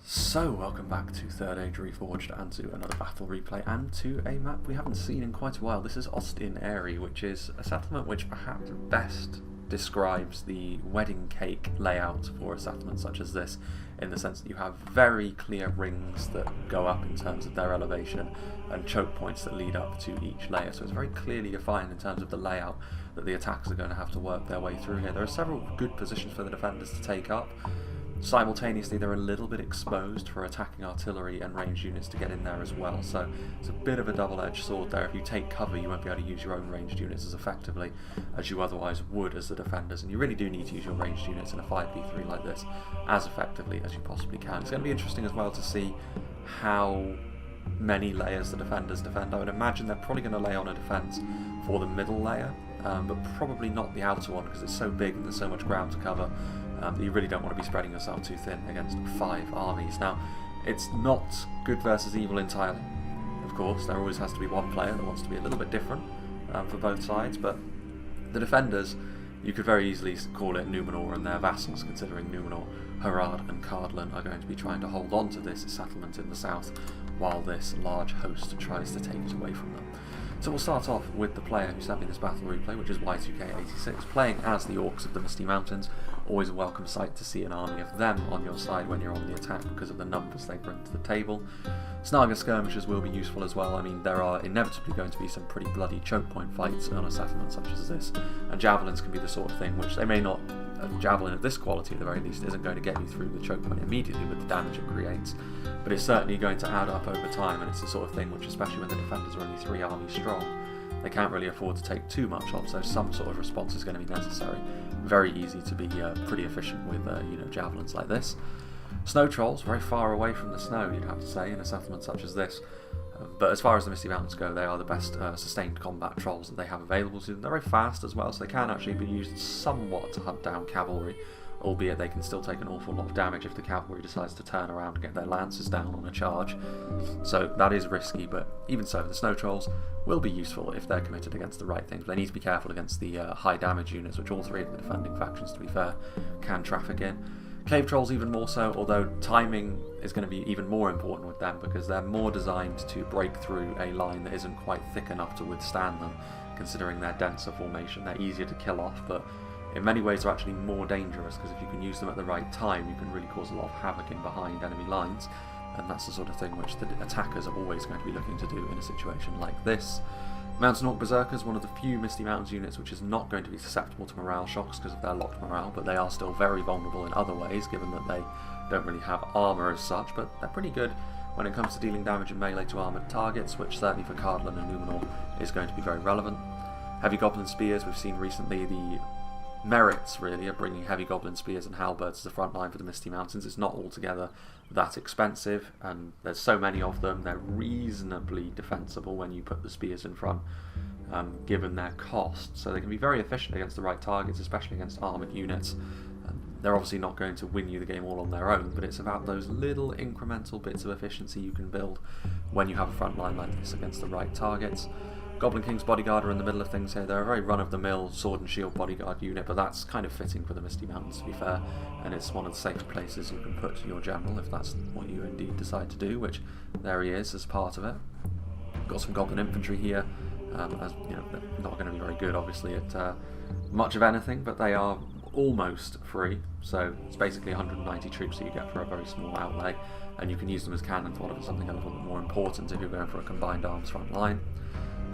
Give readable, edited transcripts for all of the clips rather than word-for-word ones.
So, welcome back to Third Age Reforged and to another battle replay and to a map we haven't seen in quite a while. This is OST-IN-ERY, which is a settlement which perhaps best describes the wedding cake layout for a settlement such as this, in the sense that you have very clear rings that go up in terms of their elevation and choke points that lead up to each layer. So it's very clearly defined in terms of the layout that the attackers are going to have to work their way through here. There are several good positions for the defenders to take up. Simultaneously, they're a little bit exposed for attacking artillery and ranged units to get in there as well, so it's a bit of a double-edged sword there. If you take cover, you won't be able to use your own ranged units as effectively as you otherwise would as the defenders, and you really do need to use your ranged units in a 5v3 like this as effectively as you possibly can. It's going to be interesting as well to see how many layers the defenders defend. I would imagine they're probably going to lay on a defence for the middle layer, but probably not the outer one because it's so big and there's so much ground to cover. You really don't want to be spreading yourself too thin against 5 armies. Now, it's not good versus evil entirely. Of course, there always has to be one player that wants to be a little bit different for both sides, but the defenders, you could very easily call it Numenor and their vassals, considering Numenor, Harad and Cardolan are going to be trying to hold on to this settlement in the south while this large host tries to take it away from them. So we'll start off with the player who sent me this battle replay, which is Y2K86, playing as the Orcs of the Misty Mountains. Always a welcome sight to see an army of them on your side when you're on the attack because of the numbers they bring to the table. Snarger skirmishers will be useful as well. I mean, there are inevitably going to be some pretty bloody choke point fights on a settlement such as this, and javelins can be the sort of thing which they may not, a javelin of this quality at the very least, isn't going to get you through the choke point immediately with the damage it creates, but it's certainly going to add up over time, and it's the sort of thing which, especially when the defenders are only 3 armies strong, they can't really afford to take too much of, so some sort of response is going to be necessary. Very easy to be pretty efficient with javelins like this. Snow trolls, very far away from the snow, you'd have to say, in a settlement such as this. But as far as the Misty Mountains go, they are the best sustained combat trolls that they have available to them. They're very fast as well, so they can actually be used somewhat to hunt down cavalry, albeit they can still take an awful lot of damage if the cavalry decides to turn around and get their lances down on a charge. So that is risky, but even so, the snow trolls will be useful if they're committed against the right things. They need to be careful against the high damage units, which all 3 of the defending factions, to be fair, can traffic in. Cave trolls even more so, although timing is going to be even more important with them because they're more designed to break through a line that isn't quite thick enough to withstand them, considering their denser formation. They're easier to kill off, but in many ways they're actually more dangerous because if you can use them at the right time, you can really cause a lot of havoc in behind enemy lines, and that's the sort of thing which the attackers are always going to be looking to do in a situation like this. Mountain Orc Berserkers, one of the few Misty Mountains units which is not going to be susceptible to morale shocks because of their locked morale, but they are still very vulnerable in other ways, given that they don't really have armour as such, but they're pretty good when it comes to dealing damage in melee to armoured targets, which certainly for Cardolan and Numenor is going to be very relevant. Heavy Goblin Spears, we've seen recently the merits really of bringing heavy goblin spears and halberds to the front line for the Misty Mountains. It's not altogether that expensive, and there's so many of them, they're reasonably defensible when you put the spears in front, given their cost, so they can be very efficient against the right targets, especially against armoured units. They're obviously not going to win you the game all on their own, but it's about those little incremental bits of efficiency you can build when you have a front line like this against the right targets. Goblin King's Bodyguard are in the middle of things here. They're a very run-of-the-mill sword and shield bodyguard unit, but that's kind of fitting for the Misty Mountains, to be fair, and it's one of the safer places you can put your general if that's what you indeed decide to do, which there he is as part of it. Got some Goblin Infantry here, as you know, they're not going to be very good, obviously, at much of anything, but they are almost free, so it's basically 190 troops that you get for a very small outlay, and you can use them as cannons, or something a little bit more important if you're going for a combined arms front line.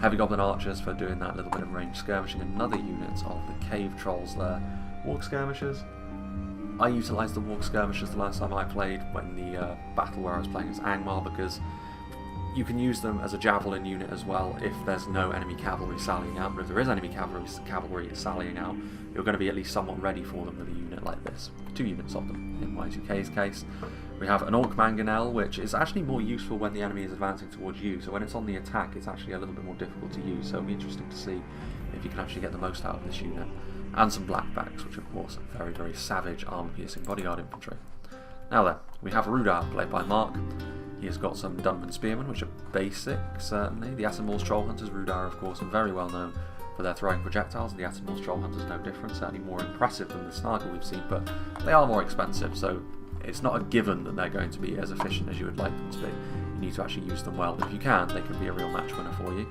Heavy Goblin Archers for doing that little bit of ranged skirmishing, another unit of the Cave Trolls there. Walk Skirmishers. I utilised the Walk Skirmishers the last time I played when the battle where I was playing as Angmar, because you can use them as a javelin unit as well if there's no enemy cavalry sallying out, but if there is enemy cavalry sallying out, you're going to be at least somewhat ready for them with a unit like this. 2 units of them in Y2K's case. We have an Orc Mangonel, which is actually more useful when the enemy is advancing towards you, so when it's on the attack it's actually a little bit more difficult to use, so it'll be interesting to see if you can actually get the most out of this unit. And some Blackbacks, which of course are very, very savage armor-piercing bodyguard infantry. Now then, we have Rhudaur, played by Mark. He has got some Dunman Spearmen, which are basic, certainly. The Atomor's Troll Hunters, Rhudaur of course, are very well known for their throwing projectiles, and the Atomor's Troll Hunters no different, certainly more impressive than the Snargle we've seen, but they are more expensive, so it's not a given that they're going to be as efficient as you would like them to be. You need to actually use them well. If you can, they can be a real match winner for you.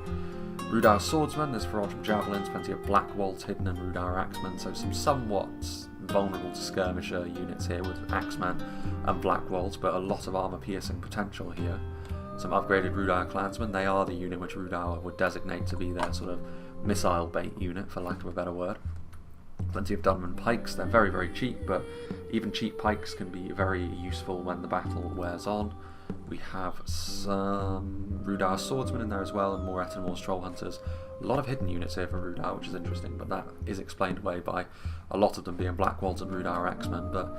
Rhudaur swordsmen, there's Reforged javelins, plenty of black walls hidden, and Rhudaur axemen, so some somewhat vulnerable to skirmisher units here with axemen and black walls, but a lot of armour piercing potential here. Some upgraded Rhudaur clansmen, they are the unit which Rhudaur would designate to be their sort of missile bait unit, for lack of a better word. Plenty of Dunman pikes, they're very, very cheap, but even cheap pikes can be very useful when the battle wears on. We have some Rhudaur swordsmen in there as well, and more Etenwar's troll hunters. A lot of hidden units here for Rhudaur, which is interesting, but that is explained away by a lot of them being black walls and Rhudaur axemen. But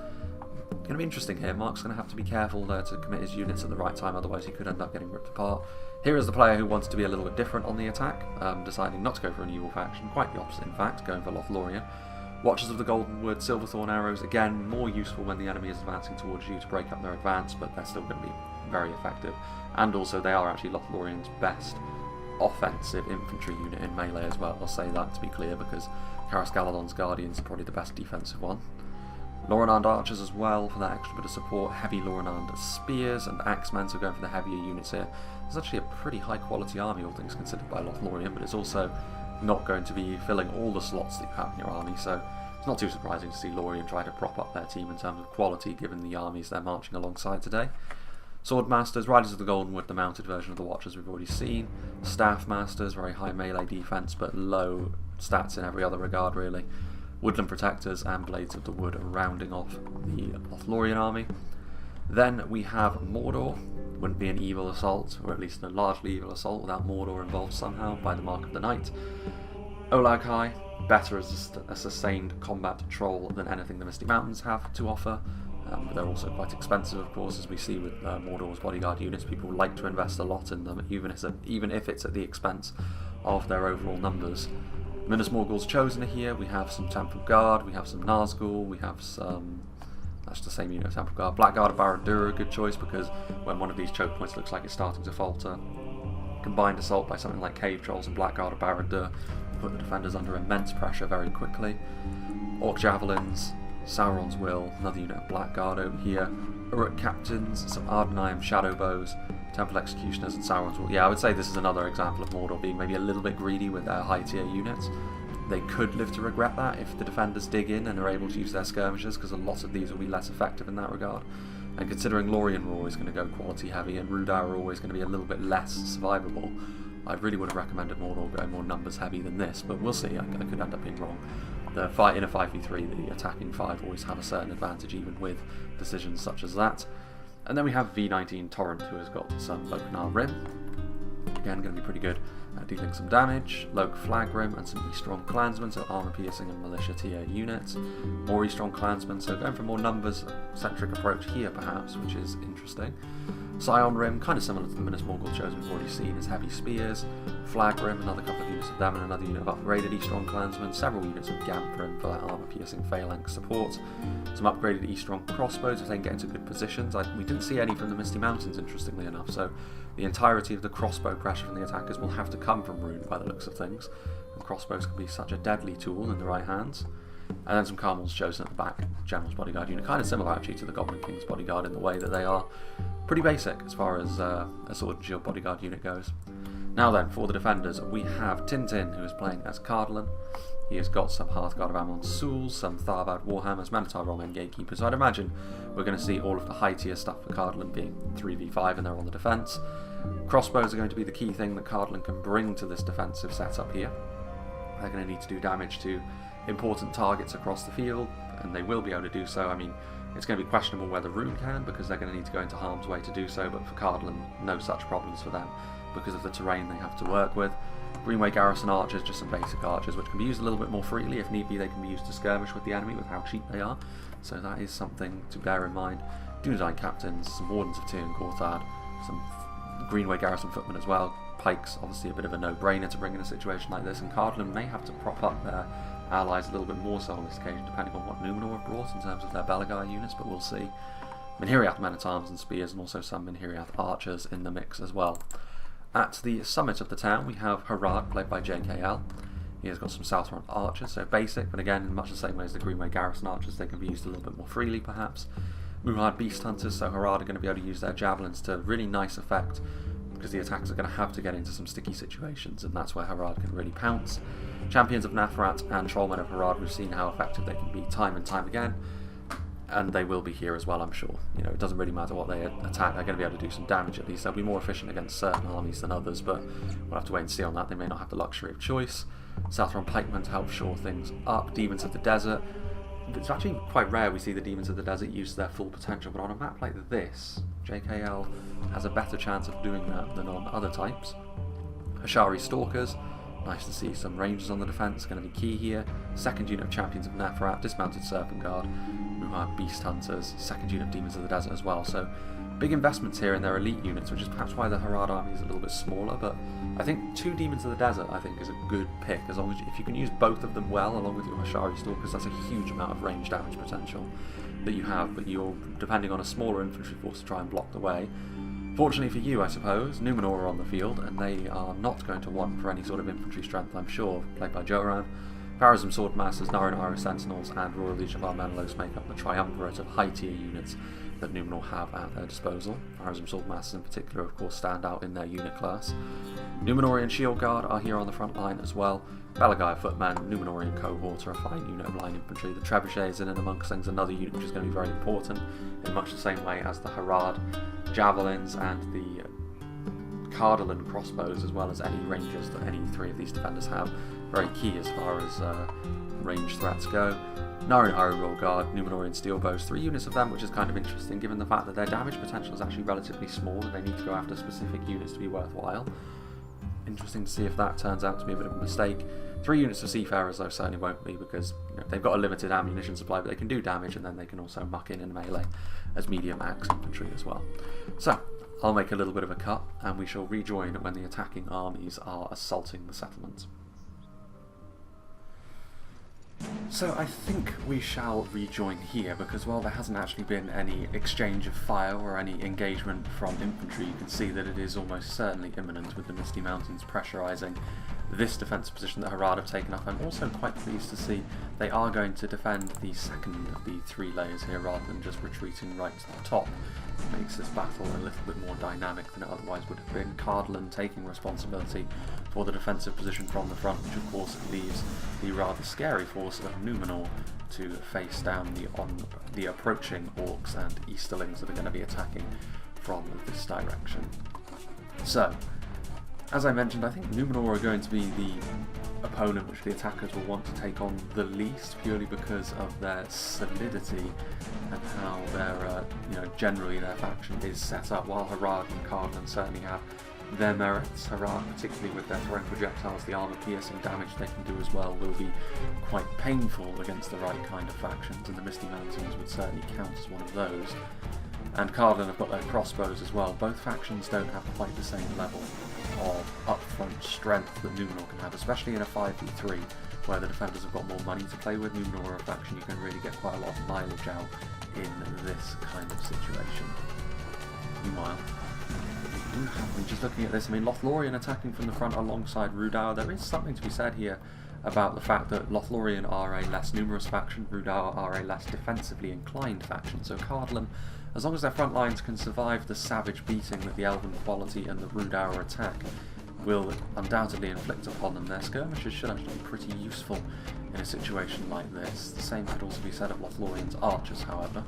it's going to be interesting here. Mark's going to have to be careful to commit his units at the right time, otherwise he could end up getting ripped apart. Here is the player who wants to be a little bit different on the attack, deciding not to go for an evil faction, quite the opposite in fact, going for Lothlorien. Watchers of the Golden Wood, Silverthorn arrows, again more useful when the enemy is advancing towards you to break up their advance, but they're still going to be very effective. And also they are actually Lothlorien's best offensive infantry unit in melee as well. I'll say that to be clear, because Cavalry's Guardians are probably the best defensive one. Lorinand archers as well for that extra bit of support. Heavy Lorinand spears and axemen, so going for the heavier units here. It's actually a pretty high quality army, all things considered, by Lothlorien, but it's also not going to be filling all the slots that you have in your army, so it's not too surprising to see Lorien try to prop up their team in terms of quality given the armies they're marching alongside today. Swordmasters, Riders of the Golden Wood, the mounted version of the Watchers we've already seen. Staff Masters, very high melee defense but low stats in every other regard really. Woodland Protectors and Blades of the Wood rounding off the Lothlorien army. Then we have Mordor. Wouldn't be an evil assault, or at least a largely evil assault without Mordor involved somehow by the mark of the Knight. Olag High, better as a sustained combat troll than anything the Misty Mountains have to offer. But they're also quite expensive, of course, as we see with Mordor's bodyguard units. People like to invest a lot in them, even if it's at the expense of their overall numbers. Minas Morgul's Chosen are here. We have some Temple Guard, we have some Nazgul, we have some... That's the same unit of Temple Guard. Blackguard of Barad-dûr, a good choice, because when one of these choke points looks like it's starting to falter, combined assault by something like Cave Trolls and Blackguard of Barad-dûr put the defenders under immense pressure very quickly. Orc Javelins, Sauron's Will, another unit of Blackguard over here. Uruk Captains, some Ardenheim Shadow Bows, Temple Executioners and Sauron's Will. Yeah, I would say this is another example of Mordor being maybe a little bit greedy with their high tier units. They could live to regret that if the defenders dig in and are able to use their skirmishers, because a lot of these will be less effective in that regard. And considering Lorien were always going to go quality heavy and Rhudaur are always going to be a little bit less survivable, I really would have recommended Mordor going more numbers heavy than this, but we'll see. I could end up being wrong. The fight in a 5v3, the attacking 5 always have a certain advantage even with decisions such as that. And then we have V19 Torrent, who has got some Lokenar Rim. Again, going to be pretty good at dealing some damage. Loke Flag Rim and some E-Strong Clansmen, so armor piercing and militia tier units. More E-Strong Clansmen, so going for a more numbers-centric approach here perhaps, which is interesting. Scion Rim, kind of similar to the Minas Morgul Chosen we've already seen, is heavy spears. Flag Rim, another couple of units of them, and another unit of upgraded E-Strong Clansmen. Several units of Gamp Rim for that armor piercing phalanx support. Some upgraded E-Strong crossbows if they can get into good positions. We didn't see any from the Misty Mountains, interestingly enough, so the entirety of the crossbow pressure from the attackers will have to come from Rhun by the looks of things. And crossbows can be such a deadly tool in the right hands. And then some Carmel's Chosen at the back, General's Bodyguard unit, kind of similar actually to the Goblin King's Bodyguard in the way that they are pretty basic as far as a Sword and Shield Bodyguard unit goes. Now then, for the defenders, we have Tintin, who is playing as Cardolan. He has got some Hearthguard of Amon's Souls, some Tharbad Warhammers, Manatar Roman Gatekeepers, so I'd imagine we're going to see all of the high tier stuff for Cardolan being 3v5 and they're on the defence. Crossbows are going to be the key thing that Cardolan can bring to this defensive setup here. They're going to need to do damage to important targets across the field, and they will be able to do so. I mean, it's going to be questionable whether Rhun can, because they're going to need to go into harm's way to do so, but for Cardolan, no such problems for them because of the terrain they have to work with. Greenway Garrison archers, just some basic archers, which can be used a little bit more freely. If need be, they can be used to skirmish with the enemy with how cheap they are, so that is something to bear in mind. Dunedain Captains, some Wardens of Tyr and Gorthad, some Greenway Garrison footmen as well. Pikes, obviously a bit of a no-brainer to bring in a situation like this, and Cardolan may have to prop up their allies a little bit more so on this occasion, depending on what Numenor have brought in terms of their Belagai units, but we'll see. Minhiriath men-at-arms and spears, and also some Minhiriath archers in the mix as well. At the summit of the town, we have Harad, played by JKL. He has got some Southron archers, so basic, but again, in much the same way as the Greenway Garrison archers, they can be used a little bit more freely, perhaps. Muhard Beast Hunters, so Harad are going to be able to use their javelins to really nice effect, because the attackers are going to have to get into some sticky situations, and that's where Harad can really pounce. Champions of Nathrat and Trollmen of Harad, we've seen how effective they can be time and time again, and they will be here as well, I'm sure. You know, it doesn't really matter what they attack, they're going to be able to do some damage at least. They'll be more efficient against certain armies than others, but we'll have to wait and see on that. They may not have the luxury of choice. Southron Pikemen to help shore things up. Demons of the Desert. It's actually quite rare we see the Demons of the Desert use their full potential, but on a map like this, JKL has a better chance of doing that than on other types. Hashari Stalkers, nice to see some rangers on the defence, going to be key here. Second unit of Champions of Nathrat, Dismounted Serpent Guard, Muhard Beast Hunters, second unit of Demons of the Desert as well, so big investments here in their elite units, which is perhaps why the Harad army is a little bit smaller, but I think 2 Demons of the Desert I think is a good pick, as long as if you can use both of them well along with your Hashari Stalkers, that's a huge amount of range damage potential that you have, but you're depending on a smaller infantry force to try and block the way. Fortunately for you, I suppose, Numenor are on the field, and they are not going to want for any sort of infantry strength, I'm sure, played by Joran. Pharazim Swordmasters, Numenor Sentinels, and Royal Legion of Armenelos make up the triumvirate of high-tier units that Numenor have at their disposal. Pharazim Swordmasters in particular, of course, stand out in their unit class. Numenorian Shield Guard are here on the front line as well. Balagai Footmen, Numenorian Cohort are a fine unit of line infantry. The Trebuchets in and amongst things, another unit which is going to be very important in much the same way as the Harad Javelins and the Cardolan crossbows, as well as any rangers that any 3 of these defenders have. Very key as far as range threats go. Narin Royal Guard, Numenorian Steel Bows, 3 units of them, which is kind of interesting given the fact that their damage potential is actually relatively small and they need to go after specific units to be worthwhile. Interesting to see if that turns out to be a bit of a mistake. 3 units of Seafarers though certainly won't be, because they've got a limited ammunition supply, but they can do damage, and then they can also muck in melee as medium axe infantry as well. So I'll make a little bit of a cut, and we shall rejoin when the attacking armies are assaulting the settlement. So I think we shall rejoin here, because while there hasn't actually been any exchange of fire or any engagement from infantry, you can see that it is almost certainly imminent with the Misty Mountains pressurising this defensive position that Harad have taken up. I'm also quite pleased to see they are going to defend the second of the 3 layers here rather than just retreating right to the top. It makes this battle a little bit more dynamic than it otherwise would have been. Cardolan taking responsibility for the defensive position from the front, which of course leaves the rather scary force of Numenor to face down the approaching orcs and Easterlings that are going to be attacking from this direction. So, as I mentioned, I think Numenor are going to be the opponent which the attackers will want to take on the least, purely because of their solidity and how their, generally their faction is set up, while Harad and Cardolan certainly have their merits. Harad, particularly with their throwing projectiles, the armor-piercing damage they can do as well, will be quite painful against the right kind of factions, and the Misty Mountains would certainly count as one of those. And Cardolan have got their crossbows as well. Both factions don't have quite the same level of upfront strength that Numenor can have, especially in a 5v3, where the defenders have got more money to play with. Numenor are a faction you can really get quite a lot of mileage out in this kind of situation. Meanwhile, just looking at this, I mean, Lothlorien attacking from the front alongside Rhudaur. There is something to be said here about the fact that Lothlorien are a less numerous faction, Rhudaur are a less defensively inclined faction, so Cardolan, as long as their front lines can survive the savage beating that the Elven quality and the Rhudaur attack will undoubtedly inflict upon them, their skirmishes should actually be pretty useful in a situation like this. The same could also be said of Lothlorien's archers, however.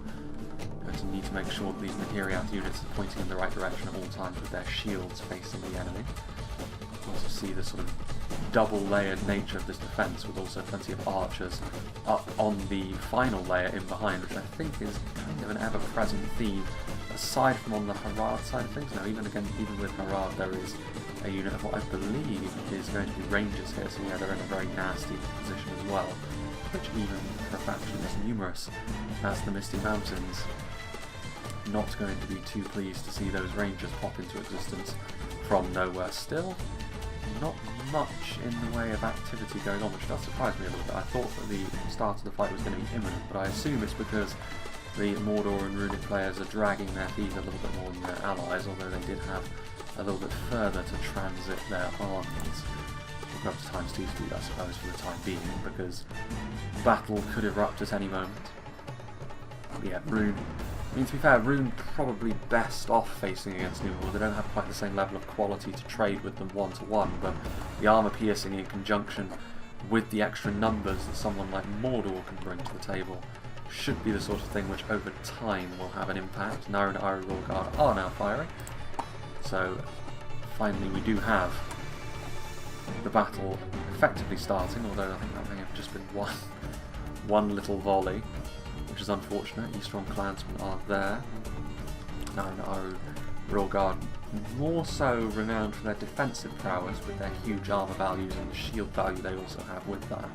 Going to need to make sure that these Nahiriath units are pointing in the right direction at all times with their shields facing the enemy. You also see the sort of double-layered nature of this defence, with also plenty of archers up on the final layer in behind, which I think is kind of an ever-present theme, aside from on the Harad side of things. Now, even with Harad, there is a unit of what I believe is going to be rangers here, so yeah, they're in a very nasty position as well, which even for a faction as numerous as the Misty Mountains, not going to be too pleased to see those rangers pop into existence from nowhere. Still, not much in the way of activity going on, which does surprise me a little bit. I thought that the start of the fight was going to be imminent, but I assume it's because the Mordor and Runic players are dragging their feet a little bit more than their allies, although they did have a little bit further to transit their armies. We'll go up to times 2 speed, I suppose, for the time being, because battle could erupt at any moment. But yeah, Rhun I mean, to be fair, Rhun probably best off facing against Numenor. They don't have quite the same level of quality to trade with them one-to-one, but the armour piercing in conjunction with the extra numbers that someone like Mordor can bring to the table should be the sort of thing which over time will have an impact. Nara and Irie Rhudaur are now firing, so finally we do have the battle effectively starting, although I think that may have just been one little volley, which is unfortunate. Eastron clansmen are there. Nara and Irie Rhudaur more so renowned for their defensive prowess with their huge armour values and the shield value they also have with that.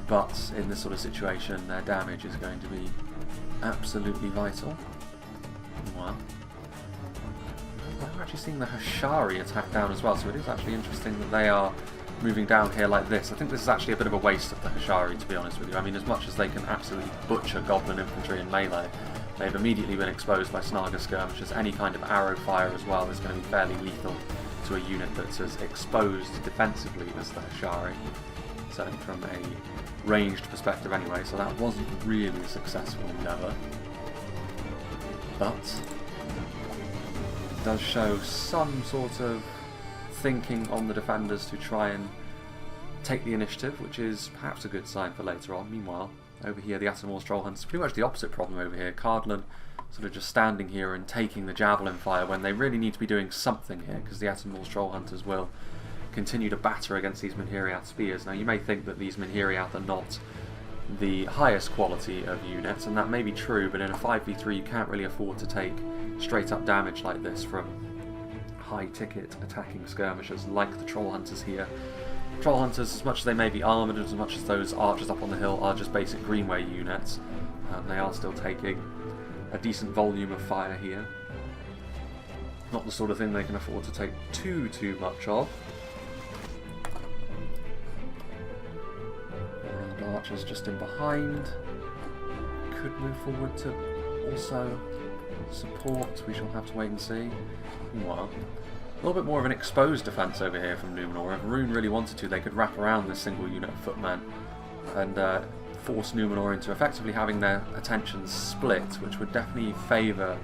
But in this sort of situation, their damage is going to be absolutely vital. Well, we're actually seeing the Hashari attack down as well, so it is actually interesting that they are moving down here like this. I think this is actually a bit of a waste of the Hashari, to be honest with you. I mean, as much as they can absolutely butcher Goblin infantry in melee, they've immediately been exposed by Snaga skirmishers. Any kind of arrow fire as well is going to be fairly lethal to a unit that's as exposed defensively as the Hashari. Certainly from a ranged perspective anyway, so that wasn't really a successful endeavour. But it does show some sort of thinking on the defenders to try and take the initiative, which is perhaps a good sign for later on. Meanwhile, over here the Atomor's Troll Hunters, pretty much the opposite problem over here. Cardolan sort of just standing here and taking the javelin fire when they really need to be doing something here, because the Atomor's Troll Hunters will continue to batter against these Minhiriath spears. Now you may think that these Minhiriath are not the highest quality of units, and that may be true, but in a 5v3 you can't really afford to take straight up damage like this from high ticket attacking skirmishers like the Troll Hunters here. Troll Hunters, as much as they may be armoured, as much as those archers up on the hill are just basic Greenway units, they are still taking a decent volume of fire here. Not the sort of thing they can afford to take too much of. Archers just in behind could move forward to also support. We shall have to wait and see. Meanwhile, a little bit more of an exposed defence over here from Numenor. If Rhun really wanted to, they could wrap around this single unit of footmen and force Numenor into effectively having their attentions split, which would definitely favour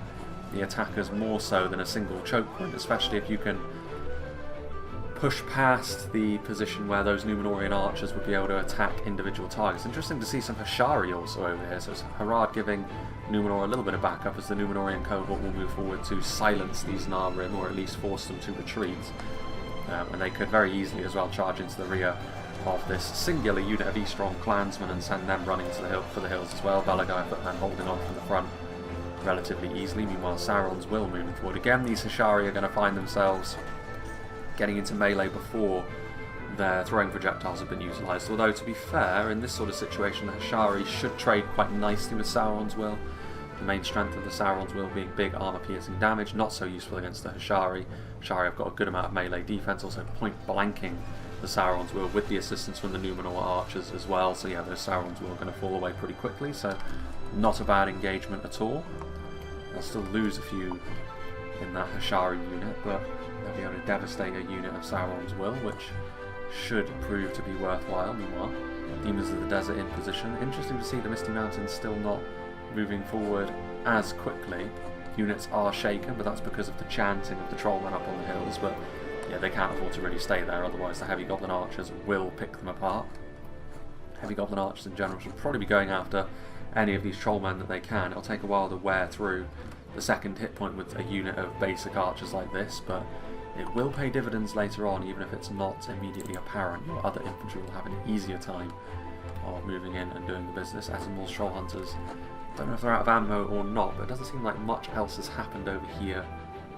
the attackers more so than a single choke point, especially if you can push past the position where those Numenorian archers would be able to attack individual targets. Interesting to see some Hashari also over here, so it's Harad giving Numenor a little bit of backup as the Numenorian cohort will move forward to silence these Narrim, or at least force them to retreat. And they could very easily as well charge into the rear of this singular unit of Eastron clansmen and send them running to the hill for the hills as well. Balagai footmen holding on from the front relatively easily. Meanwhile, Sauron's will moving forward. Again, these Hashari are going to find themselves getting into melee before their throwing projectiles have been utilised. Although, to be fair, in this sort of situation, the Hashari should trade quite nicely with Sauron's will. The main strength of the Sauron's will being big armour-piercing damage, not so useful against the Hashari. Hashari have got a good amount of melee defense, also point-blanking the Sauron's will with the assistance from the Numenor archers as well. So yeah, those Sauron's will are going to fall away pretty quickly, so not a bad engagement at all. They'll still lose a few in that Hashari unit, but they'll be able to devastate a unit of Sauron's will, which should prove to be worthwhile. Meanwhile, Demons of the Desert in position. Interesting to see the Misty Mountains still not moving forward as quickly. Units are shaken, but that's because of the chanting of the trollmen up on the hills, but yeah, they can't afford to really stay there, otherwise the Heavy Goblin Archers will pick them apart. Heavy Goblin Archers in general should probably be going after any of these trollmen that they can. It'll take a while to wear through the second hit point with a unit of basic archers like this, but it will pay dividends later on, even if it's not immediately apparent. Your other infantry will have an easier time of moving in and doing the business. Atomor's Troll Hunters, don't know if they're out of ammo or not, but it doesn't seem like much else has happened over here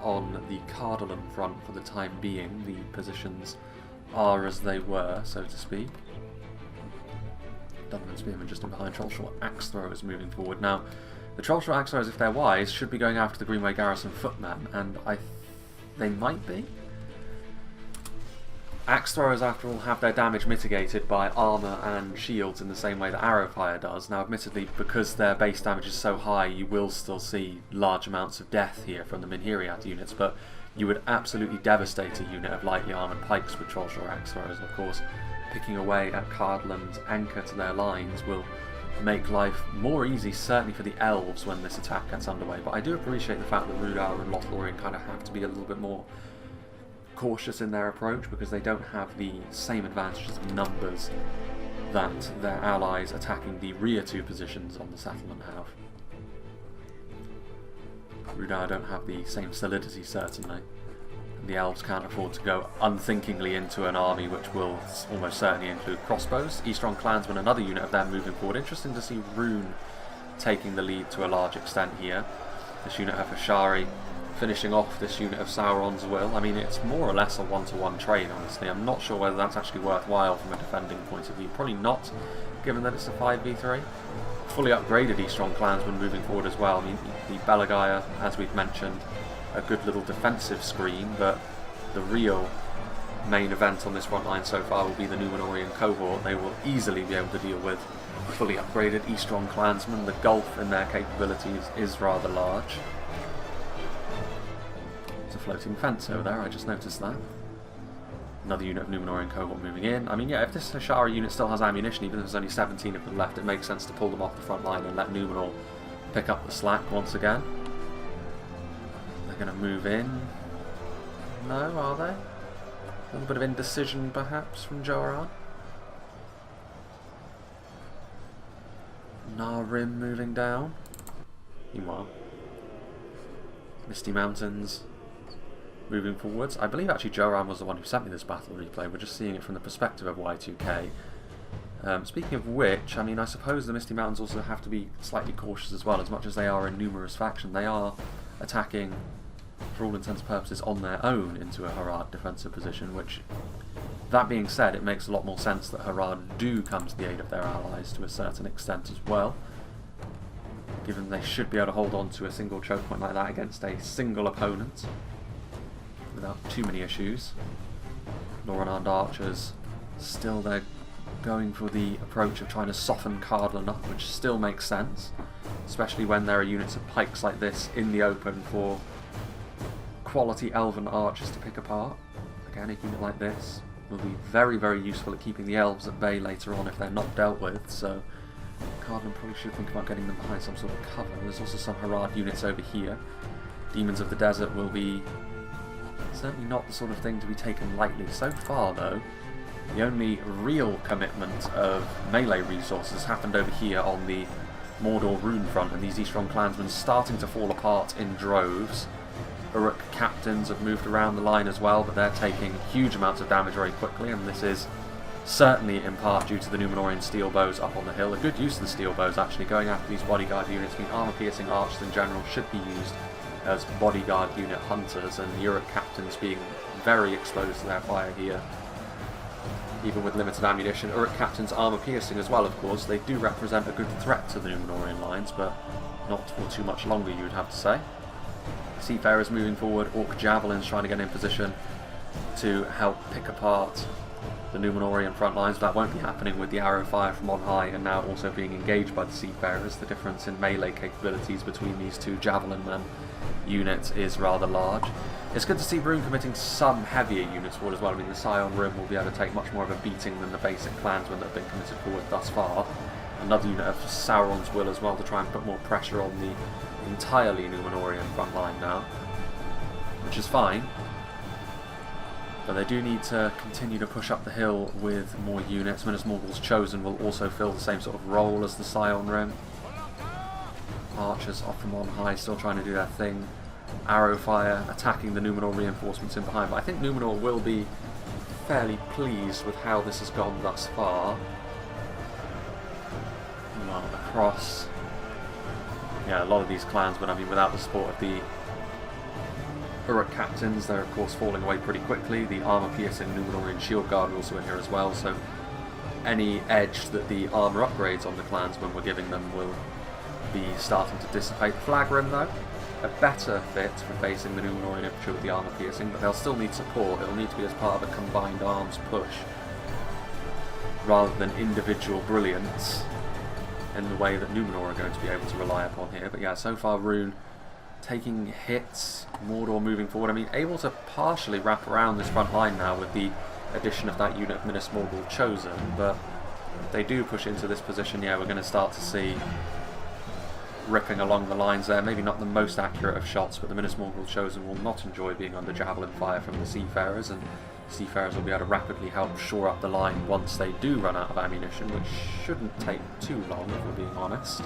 on the Cardolan front for the time being. The positions are as they were, so to speak. Donovan Spearman just in behind. Trollshore Axe Throwers moving forward. Now, the Trollshore Axe Throwers, if they're wise, should be going after the Greenway Garrison footmen, and they might be. Axe Throwers, after all, have their damage mitigated by armour and shields in the same way that arrow fire does. Now, admittedly, because their base damage is so high, you will still see large amounts of death here from the Minhiriath units, but you would absolutely devastate a unit of lightly armoured pikes with Trollshore Axe Throwers, and of course, picking away at Cardolan's anchor to their lines will make life more easy, certainly for the elves, when this attack gets underway. But I do appreciate the fact that Rhudaur and Lothlorien kind of have to be a little bit more cautious in their approach, because they don't have the same advantages of numbers that their allies attacking the rear two positions on the settlement have. Rhudaur don't have the same solidity, certainly. The elves can't afford to go unthinkingly into an army which will almost certainly include crossbows. Eastron Clansmen, another unit of them moving forward. Interesting to see Rhun taking the lead to a large extent here. This unit of Ashari finishing off this unit of Sauron's Will. I mean, it's more or less a one-to-one trade, honestly. I'm not sure whether that's actually worthwhile from a defending point of view. Probably not, given that it's a 5v3. Fully upgraded Eastron Clansmen moving forward as well. I mean, the Belagaya, as we've mentioned, a good little defensive screen, but the real main event on this front line so far will be the Numenorian cohort. They will easily be able to deal with fully upgraded Eastron Clansmen. The gulf in their capabilities is rather large. There's a floating fence over there, I just noticed that. Another unit of Numenorian cohort moving in. I mean, yeah, if this Ashari unit still has ammunition, even if there's only 17 of them left, it makes sense to pull them off the front line and let Numenor pick up the slack once again. Going to move in. No, are they? A little bit of indecision, perhaps, from Joran. Narim moving down. Meanwhile, Misty Mountains moving forwards. I believe actually Joran was the one who sent me this battle replay. We're just seeing it from the perspective of Y2K. Speaking of which, I mean, I suppose the Misty Mountains also have to be slightly cautious as well. As much as they are a numerous faction, they are attacking, for all intents and purposes, on their own into a Harad defensive position, which, that being said, it makes a lot more sense that Harad do come to the aid of their allies to a certain extent as well, given they should be able to hold on to a single choke point like that against a single opponent without too many issues. Loran archers still there, going for the approach of trying to soften Cardolan up, which still makes sense, especially when there are units of pikes like this in the open for quality elven archers to pick apart. Again, a unit like this will be very, very useful at keeping the elves at bay later on if they're not dealt with, so Cardolan probably should think about getting them behind some sort of cover. There's also some Harad units over here. Demons of the Desert will be certainly not the sort of thing to be taken lightly. So far, though, the only real commitment of melee resources happened over here on the Mordor Rhun front, and these Eastron Clansmen starting to fall apart in droves. Uruk captains have moved around the line as well, but they're taking huge amounts of damage very quickly, and this is certainly in part due to the Numenorian steel bows up on the hill. A good use of the steel bows, actually, going after these bodyguard units. I mean, armor-piercing archers in general should be used as bodyguard unit hunters, and the Uruk captains being very exposed to their fire here, even with limited ammunition. Uruk captains armor-piercing as well, of course. They do represent a good threat to the Numenorian lines, but not for too much longer, you would have to say. Seafarers moving forward, Orc Javelins trying to get in position to help pick apart the Numenorian front lines. That won't be happening with the arrow fire from on high, and now also being engaged by the Seafarers. The difference in melee capabilities between these two Javelin men units is rather large. It's good to see Rhun committing some heavier units forward as well. I mean, the Scion Rim will be able to take much more of a beating than the basic clansmen that have been committed forward thus far. Another unit of Sauron's Will as well to try and put more pressure on the entirely Numenorian front line now, which is fine, but they do need to continue to push up the hill with more units. Minas Morgul's Chosen will also fill the same sort of role as the Scion Rim. Archers off from on high, still trying to do their thing. Arrow fire attacking the Numenor reinforcements in behind, but I think Numenor will be fairly pleased with how this has gone thus far. Well, across, yeah, a lot of these clansmen, I mean, without the support of the Uruk captains, they're of course falling away pretty quickly. The armor-piercing Numenorian shield guard are also in here as well, so any edge that the armor upgrades on the clansmen were giving them will be starting to dissipate. The Flag Rim, though, a better fit for facing the Numenorian infantry with the armor-piercing, but they'll still need support. It'll need to be as part of a combined arms push, rather than individual brilliance in the way that Numenor are going to be able to rely upon here. But yeah, so far Rhun taking hits, Mordor moving forward. I mean, able to partially wrap around this front line now with the addition of that unit of Minas Morgul Chosen, but If they do push into this position, yeah, we're going to start to see ripping along the lines there. Maybe not the most accurate of shots, but the Minas Morgul Chosen will not enjoy being under javelin fire from the Seafarers, and Seafarers will be able to rapidly help shore up the line once they do run out of ammunition, which shouldn't take too long if we're being honest.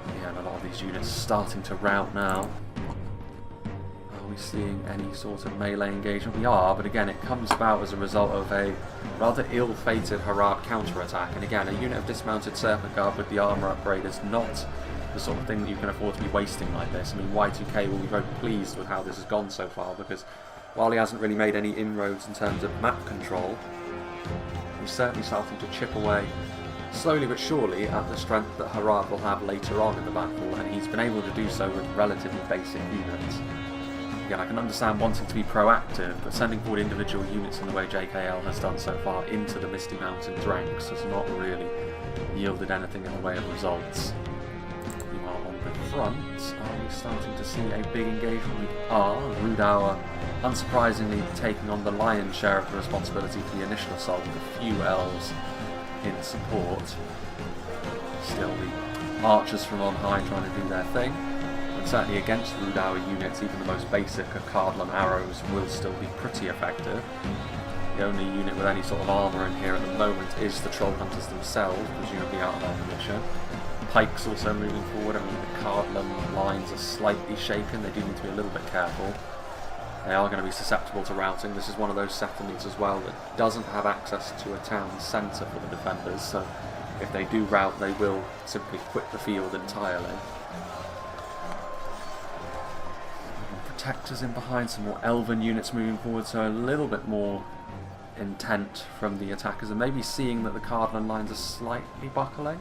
Yeah, and a lot of these units starting to rout now. Are we seeing any sort of melee engagement? We are, but again it comes about as a result of a rather ill-fated Harad counter-attack, and again a unit of dismounted Serpent Guard with the armour upgrade is not the sort of thing that you can afford to be wasting like this. I mean, Y2K will be very pleased with how this has gone so far, because while he hasn't really made any inroads in terms of map control, he's certainly starting to chip away slowly but surely at the strength that Harad will have later on in the battle, and he's been able to do so with relatively basic units. Again, I can understand wanting to be proactive, but sending forward individual units in the way JKL has done so far into the Misty Mountains ranks has not really yielded anything in the way of results. Meanwhile, on the front, are we starting to see a big engagement? We are. Rhudaur, unsurprisingly, taking on the lion's share of the responsibility for the initial assault with a few elves in support. Still, the archers from on high trying to do their thing. And certainly against Rhudaur units, even the most basic of Cardolan arrows will still be pretty effective. The only unit with any sort of armour in here at the moment is the Troll Hunters themselves, presumably out of ammunition. Pikes also moving forward. I mean, the Cardolan lines are slightly shaken. They do need to be a little bit careful. They are going to be susceptible to routing. This is one of those settlements as well that doesn't have access to a town centre for the defenders, so if they do rout, they will simply quit the field entirely. Protectors in behind, some more elven units moving forward, so a little bit more intent from the attackers, and maybe seeing that the Cardolan lines are slightly buckling.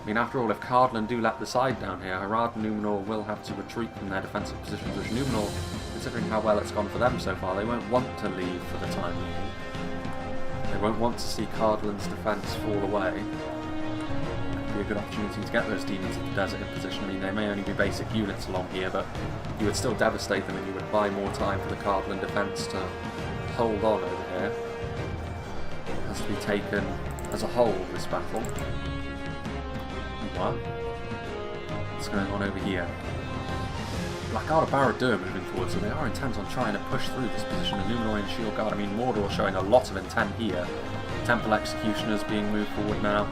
I mean, after all, if Cardolan do let the side down here, Harad and Numenor will have to retreat from their defensive positions, which Numenor, considering how well it's gone for them so far, they won't want to leave for the time being. They won't want to see Cardolan's defence fall away. Be a good opportunity to get those demons of the desert in position. I mean, they may only be basic units along here, but you would still devastate them and you would buy more time for the Cardolan defence to hold on over here. It has to be taken as a whole, this battle. What? What's going on over here? Blackguard of Barad-dûr moving forward, so they are intent on trying to push through this position. The Numenorian Shield Guard, I mean, Mordor showing a lot of intent here. Temple Executioners being moved forward now.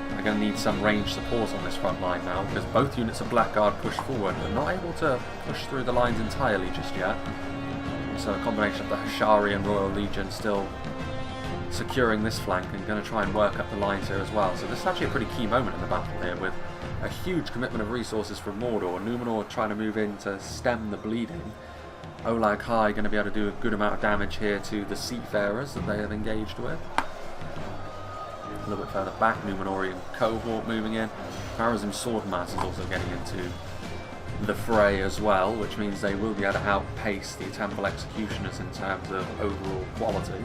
They're going to need some range support on this front line now, because both units of Blackguard push forward, but not able to push through the lines entirely just yet. So a combination of the Hashari and Royal Legion still securing this flank and going to try and work up the lines here as well. So this is actually a pretty key moment in the battle here, with a huge commitment of resources from Mordor. Numenor trying to move in to stem the bleeding. Olag High going to be able to do a good amount of damage here to the Seafarers that they have engaged with. A little bit further back, Numenorian cohort moving in. Pharazim Swordmass is also getting into the fray as well, which means they will be able to outpace the Temple Executioners in terms of overall quality.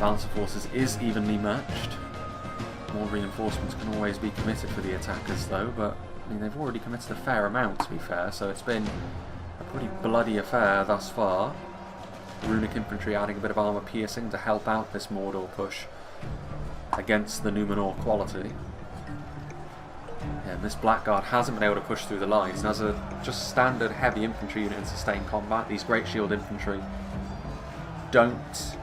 Balance of forces is evenly matched. More reinforcements can always be committed for the attackers though, but I mean, they've already committed a fair amount, to be fair, so it's been a pretty bloody affair thus far. Runic infantry adding a bit of armour piercing to help out this Mordor push against the Numenor quality. And this Blackguard hasn't been able to push through the lines, and as a just standard heavy infantry unit in sustained combat, these Great Shield infantry don't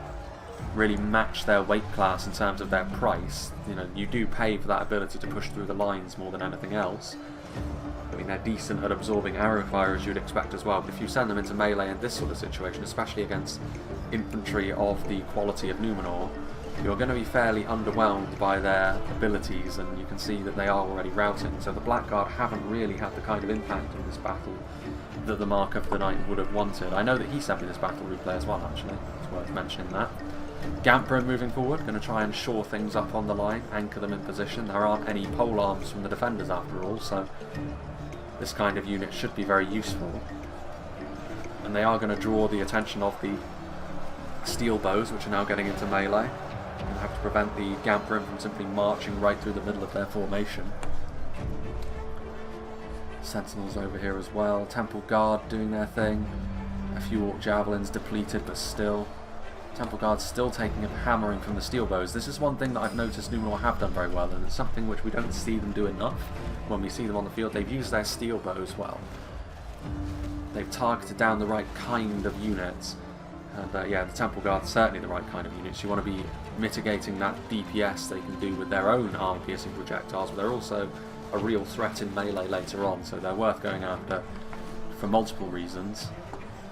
really match their weight class in terms of their price. You know, you do pay for that ability to push through the lines more than anything else. I mean, they're decent at absorbing arrow fire as you'd expect as well, but if you send them into melee in this sort of situation, especially against infantry of the quality of Numenor, you're going to be fairly underwhelmed by their abilities, and you can see that they are already routing. So the Blackguard haven't really had the kind of impact in this battle that the Mark of the Night would have wanted. I know that he sent me this battle replay as well, actually. It's worth mentioning that. Gamprun moving forward, going to try and shore things up on the line, anchor them in position. There aren't any pole arms from the defenders after all, so this kind of unit should be very useful. And they are going to draw the attention of the steel bows, which are now getting into melee. And have to prevent the Gamprun from simply marching right through the middle of their formation. Sentinels over here as well. Temple Guard doing their thing. A few Orc Javelins depleted, but still Temple Guards still taking a hammering from the steel bows. This is one thing that I've noticed Numenor have done very well, and it's something which we don't see them do enough when we see them on the field. They've used their steel bows well. They've targeted down the right kind of units. And yeah, the Temple Guard's certainly the right kind of units. You want to be mitigating that DPS they can do with their own armor-piercing projectiles, but they're also a real threat in melee later on, so they're worth going after for multiple reasons.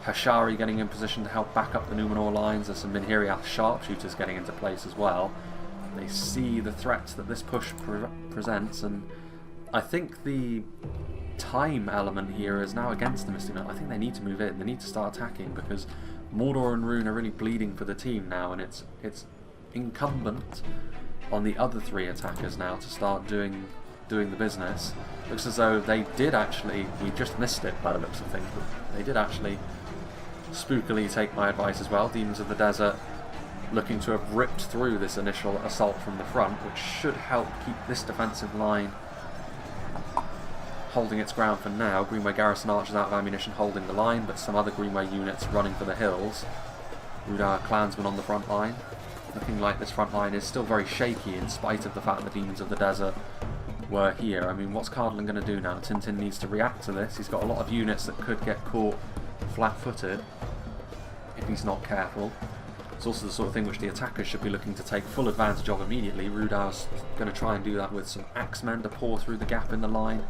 Hashari getting in position to help back up the Numenor lines. There's some Minhiriath sharpshooters getting into place as well. They see the threats that this push presents, and I think the time element here is now against the Misty. I think they need to move in. They need to start attacking, because Mordor and Rhun are really bleeding for the team now, and it's incumbent on the other three attackers now to start doing the business. Looks as though they did actually, we just missed it by the looks of things, but they did actually spookily take my advice as well. Demons of the Desert looking to have ripped through this initial assault from the front, which should help keep this defensive line holding its ground for now. Greenway Garrison archers out of ammunition holding the line, but some other Greenway units running for the hills. Rhudaur clansmen on the front line. Looking like this front line is still very shaky in spite of the fact that the Demons of the Desert were here. I mean, what's Cardolan going to do now? Tintin needs to react to this. He's got a lot of units that could get caught flat-footed if he's not careful. It's also the sort of thing which the attackers should be looking to take full advantage of immediately. Rhudaur's going to try and do that with some axemen to pour through the gap in the line.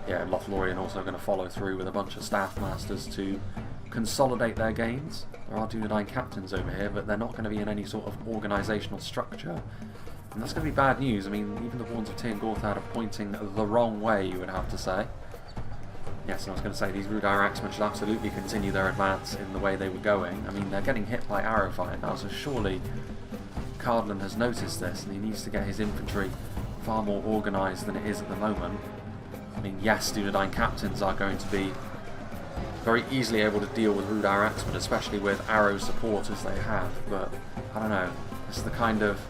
Yeah, Lothlorien also going to follow through with a bunch of staff masters to consolidate their gains. There are Dunedain captains over here, but they're not going to be in any sort of organisational structure. And that's going to be bad news. I mean, even the Warns of Tir Gorthad are pointing the wrong way, you would have to say. Yes, and I was going to say, these Rhudaur axemen should absolutely continue their advance in the way they were going. I mean, they're getting hit by arrow fire now, so surely Cardolan has noticed this, and he needs to get his infantry far more organised than it is at the moment. I mean, yes, Dunedain captains are going to be very easily able to deal with Rhudaur axemen, especially with arrow support as they have, but I don't know. This is the kind of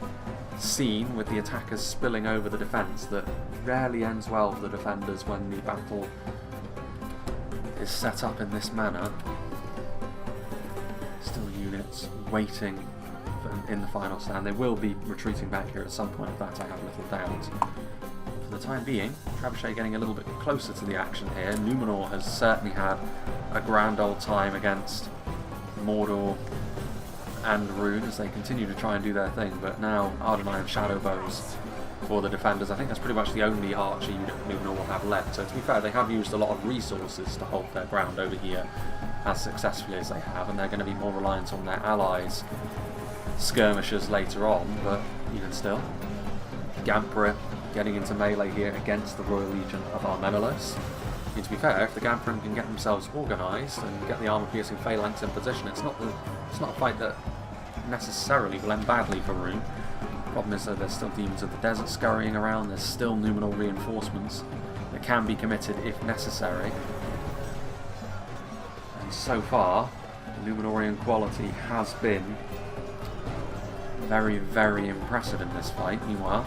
scene with the attackers spilling over the defence that rarely ends well for the defenders when the battle is set up in this manner. Still units waiting in the final stand. They will be retreating back here at some point, of that I have little doubt. For the time being, Trebuchet getting a little bit closer to the action here. Numenor has certainly had a grand old time against Mordor and Rhun as they continue to try and do their thing, but now Ardenai and Shadow Bows for the defenders. I think that's pretty much the only archer unit Numenor will have left, so to be fair, they have used a lot of resources to hold their ground over here as successfully as they have, and they're going to be more reliant on their allies' skirmishers later on, but even still. Gampra getting into melee here against the Royal Legion of Armenelos. And to be fair, if the Gamperin can get themselves organised and get the armour-piercing phalanx in position, it's not a fight that necessarily will end badly for Rhun. Problem is that there's still Demons of the Desert scurrying around, there's still Numenor reinforcements that can be committed if necessary. And so far, the Numenorian quality has been very, very impressive in this fight. Meanwhile,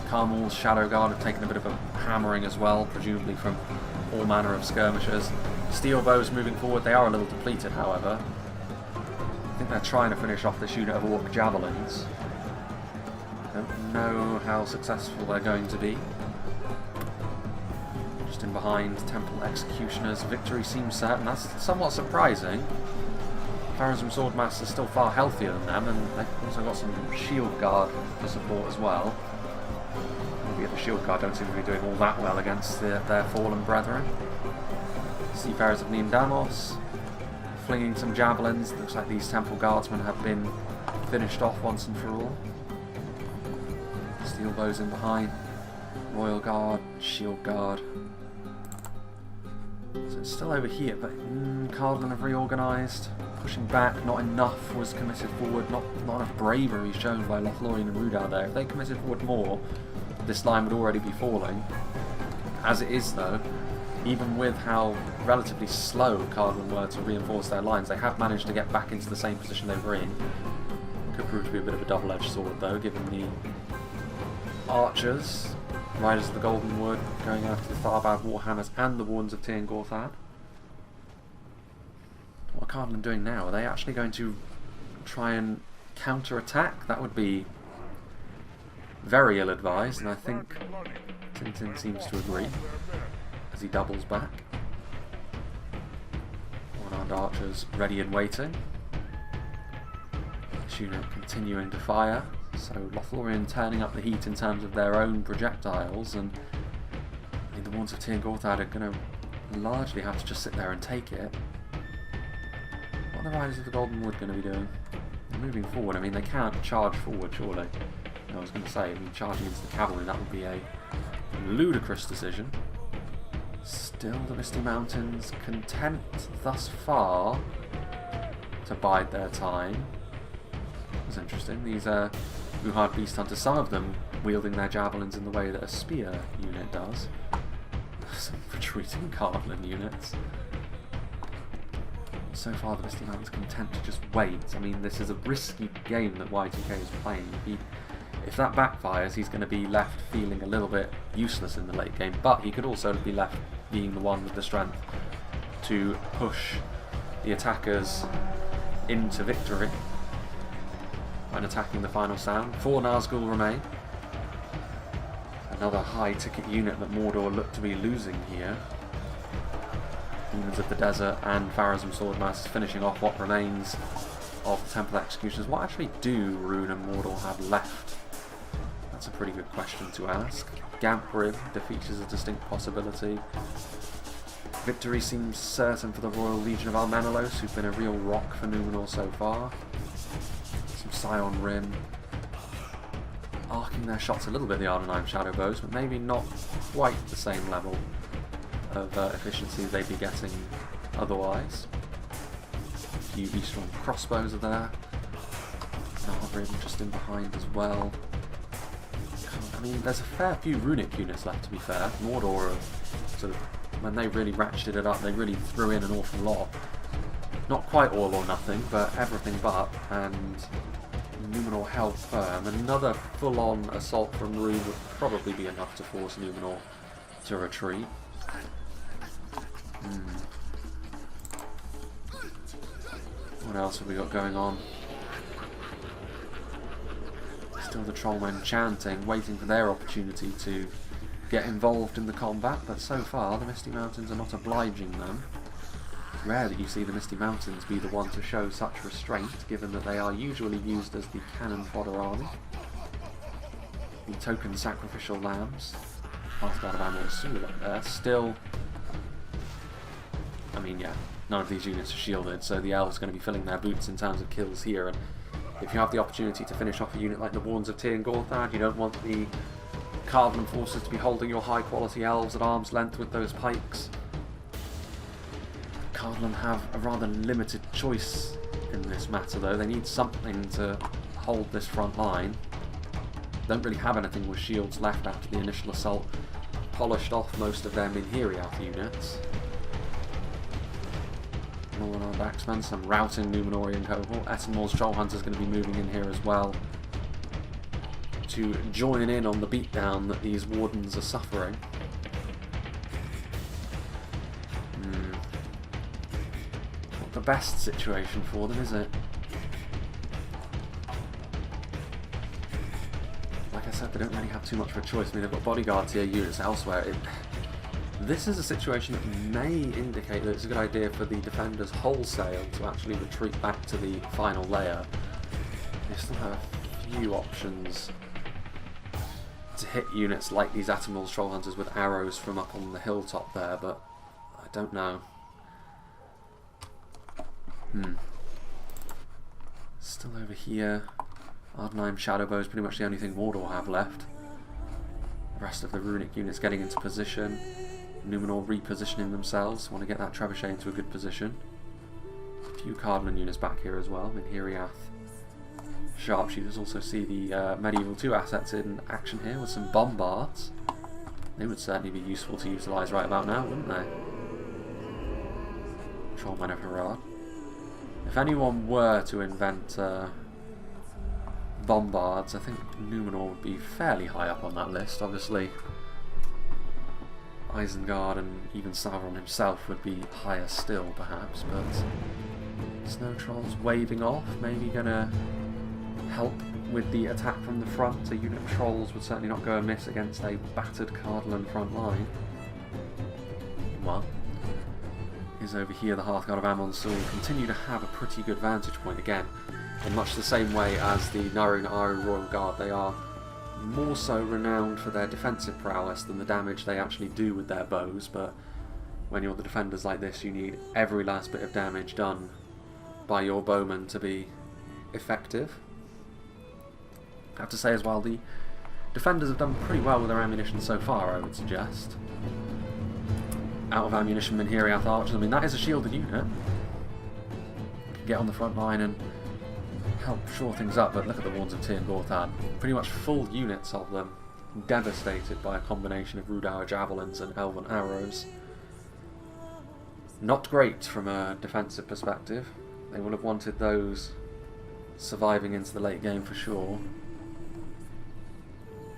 Carmel's Shadow Guard have taken a bit of a hammering as well, presumably from all manner of skirmishers. Steel Bows moving forward, they are a little depleted however. I think they're trying to finish off this unit of Orc Javelins. Don't know how successful they're going to be. Just in behind, Temple Executioners. Victory seems certain. That's somewhat surprising. Kharazm Swordmasters still far healthier than them, and they've also got some Shield Guard for support as well. Albeit the Shield Guard don't seem to be doing all that well against their fallen brethren. Seafarers of Niamdamos flinging some javelins. Looks like these Temple Guardsmen have been finished off once and for all. Steel Bows in behind. Royal Guard, Shield Guard. So it's still over here, but Cardolan have reorganised. Pushing back, not enough was committed forward, not enough bravery shown by Lothlorien and Rhudaur there. If they committed forward more, this line would already be falling. As it is though, even with how relatively slow Cardolan were to reinforce their lines, they have managed to get back into the same position they were in. Could prove to be a bit of a double-edged sword though, given the archers, Riders of the Golden Wood, going after the Tharbad Warhammers and the Warns of Tir Gorthad. What are Cardolan doing now? Are they actually going to try and counter-attack. That would be very ill-advised, and I think Tintin seems to agree as he doubles back. One-armed archers ready and waiting. This unit continuing to fire, so Lothlorien turning up the heat in terms of their own projectiles, and I mean, the Wards of Tir-Gorthad are going to largely have to just sit there and take it. What are the Riders of the Golden Wood going to be doing? Moving forward, I mean, they can't charge forward, surely. I was going to say, I mean, charging into the cavalry, that would be a ludicrous decision. Still, the Misty Mountains content thus far to bide their time. That's interesting. These Rhudaur Beast Hunters, some of them wielding their javelins in the way that a spear unit does. Some retreating Cardolan units. So far, the Misty Mountains content to just wait. I mean, this is a risky game that Y2K is playing. If that backfires, he's going to be left feeling a little bit useless in the late game, but he could also be left being the one with the strength to push the attackers into victory when attacking the final sound. 4 Nazgul remain. Another high-ticket unit that Mordor looked to be losing here. Demons of the Desert and Pharazim Swordmasters finishing off what remains of the Temple Executioners. What actually do Rhun and Mordor have left? That's a pretty good question to ask. Gamp-Rim defeat is a distinct possibility. Victory seems certain for the Royal Legion of Almenelos, who've been a real rock for Numenor so far. Some Scion Rim. Arcing their shots a little bit, the Ardenheim Shadow Bows, but maybe not quite the same level of efficiency they'd be getting otherwise. A few Eastern crossbows are there. Rim just in behind as well. I mean, there's a fair few runic units left, to be fair. Mordor, sort of, when they really ratcheted it up, they really threw in an awful lot. Not quite all or nothing, but everything but, and Numenor held firm. Another full-on assault from Rhun would probably be enough to force Numenor to retreat. What else have we got going on? Still the Trollmen chanting, waiting for their opportunity to get involved in the combat, but so far the Misty Mountains are not obliging them. It's rare that you see the Misty Mountains be the one to show such restraint, given that they are usually used as the cannon fodder army. The token sacrificial lambs. Half guard of Amor Sul up there. Still, I mean, yeah, none of these units are shielded, so the elves are going to be filling their boots in terms of kills here. And if you have the opportunity to finish off a unit like the Wards of Tir-Gorthad, you don't want the Cardolan forces to be holding your high-quality elves at arm's length with those pikes. Cardolan have a rather limited choice in this matter, though. They need something to hold this front line. Don't really have anything with shields left after the initial assault. Polished off most of their Minhiriath units. Northern Axemen, some routing Numenorian cohort. Etenmor's Trollhunters is going to be moving in here as well to join in on the beatdown that these wardens are suffering. Not the best situation for them, is it? Like I said, they don't really have too much of a choice. I mean, they've got bodyguard tier units elsewhere. This is a situation that may indicate that it's a good idea for the defenders wholesale to actually retreat back to the final layer. They still have a few options to hit units like these Atomor's Trollhunters with arrows from up on the hilltop there, but I don't know. Still over here, Ardenheim Shadowbow is pretty much the only thing Mordor have left. The rest of the runic units getting into position. Numenor repositioning themselves, want to get that trebuchet into a good position. A few Cardolan units back here as well. Minhiriath Sharpshooters also see the Medieval 2 assets in action here with some bombards. They would certainly be useful to utilise right about now, wouldn't they? Trollmen of Harad. If anyone were to invent bombards, I think Numenor would be fairly high up on that list. Obviously, Isengard and even Sauron himself would be higher still, perhaps, but Snow Trolls waving off, maybe gonna help with the attack from the front. A unit of Trolls would certainly not go amiss against a battered Cardolan front line. Well, is over here the Hearthguard of Amon-Sul continue to have a pretty good vantage point again, in much the same way as the Numenor Royal Guard. They are more so renowned for their defensive prowess than the damage they actually do with their bows, but when you're the defenders like this, you need every last bit of damage done by your bowmen to be effective. I have to say as well, the defenders have done pretty well with their ammunition so far, I would suggest. Out of ammunition, Minhiriath archers, I mean, that is a shielded unit. Can get on the front line and help shore things up, but look at the Wards of Tir Gorthad. Pretty much full units of them devastated by a combination of Rhudaur javelins and elven arrows. Not great from a defensive perspective. They will have wanted those surviving into the late game for sure.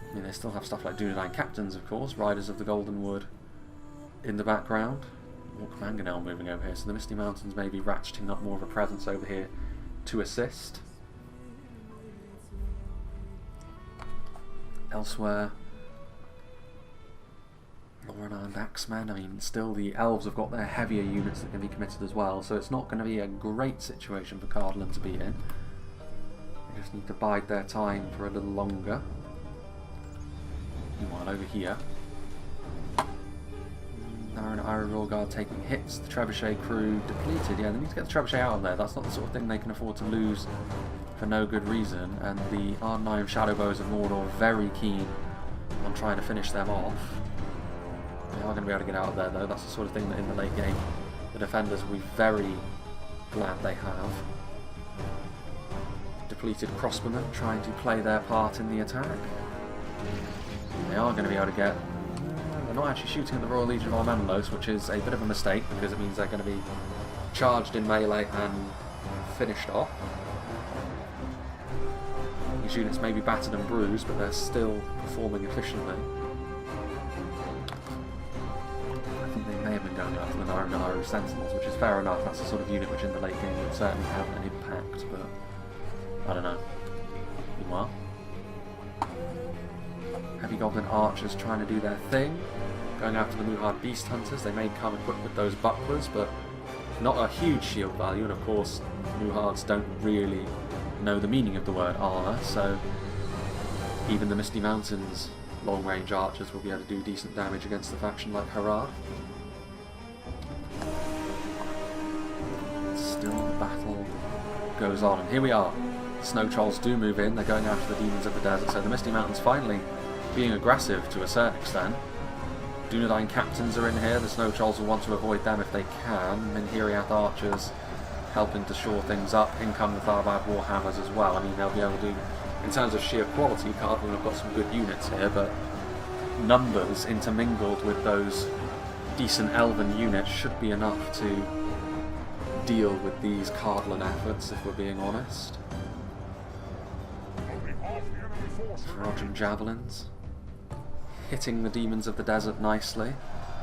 I mean, they still have stuff like Dunedain Captains, of course, Riders of the Golden Wood in the background. Orc Mangonel moving over here, so the Misty Mountains may be ratcheting up more of a presence over here to assist. Elsewhere, Lothlorien and Axemen, I mean, still the Elves have got their heavier units that can be committed as well, so it's not going to be a great situation for Cardolan to be in. They just need to bide their time for a little longer. Meanwhile, over here, Numenor Royal Guard taking hits, the Trebuchet crew depleted. Yeah, they need to get the Trebuchet out of there. That's not the sort of thing they can afford to lose for no good reason. And the Ardenheim Shadowbows of Mordor very keen on trying to finish them off. They are going to be able to get out of there though. That's the sort of thing that in the late game the defenders will be very glad they have. Depleted crossbowmen trying to play their part in the attack. They are going to be able to get... They're not actually shooting at the Royal Legion of Armenlos, which is a bit of a mistake because it means they're going to be charged in melee and finished off. These units may be battered and bruised, but they're still performing efficiently. I think they may have been going after the Numenor Sentinels, which is fair enough. That's the sort of unit which in the late game would certainly have an impact, but I don't know. Meanwhile, Heavy Goblin Archers trying to do their thing, going after the Muhard Beast Hunters. They may come equipped with those bucklers, but not a huge shield value, and of course Muhards don't really know the meaning of the word armour, so even the Misty Mountains long-range archers will be able to do decent damage against the faction like Harad. Still the battle goes on, and here we are. Snow Trolls do move in, they're going after the Demons of the Desert, so the Misty Mountains finally being aggressive to a certain extent. Dunedain Captains are in here, the Snow Trolls will want to avoid them if they can. Minhiriath archers helping to shore things up. In come the Tharbad Warhammers as well. I mean, they'll be able to, in terms of sheer quality, Cardolan have got some good units here, but numbers intermingled with those decent elven units should be enough to deal with these Cardolan efforts, if we're being honest. Ferocian Javelins hitting the Demons of the Desert nicely.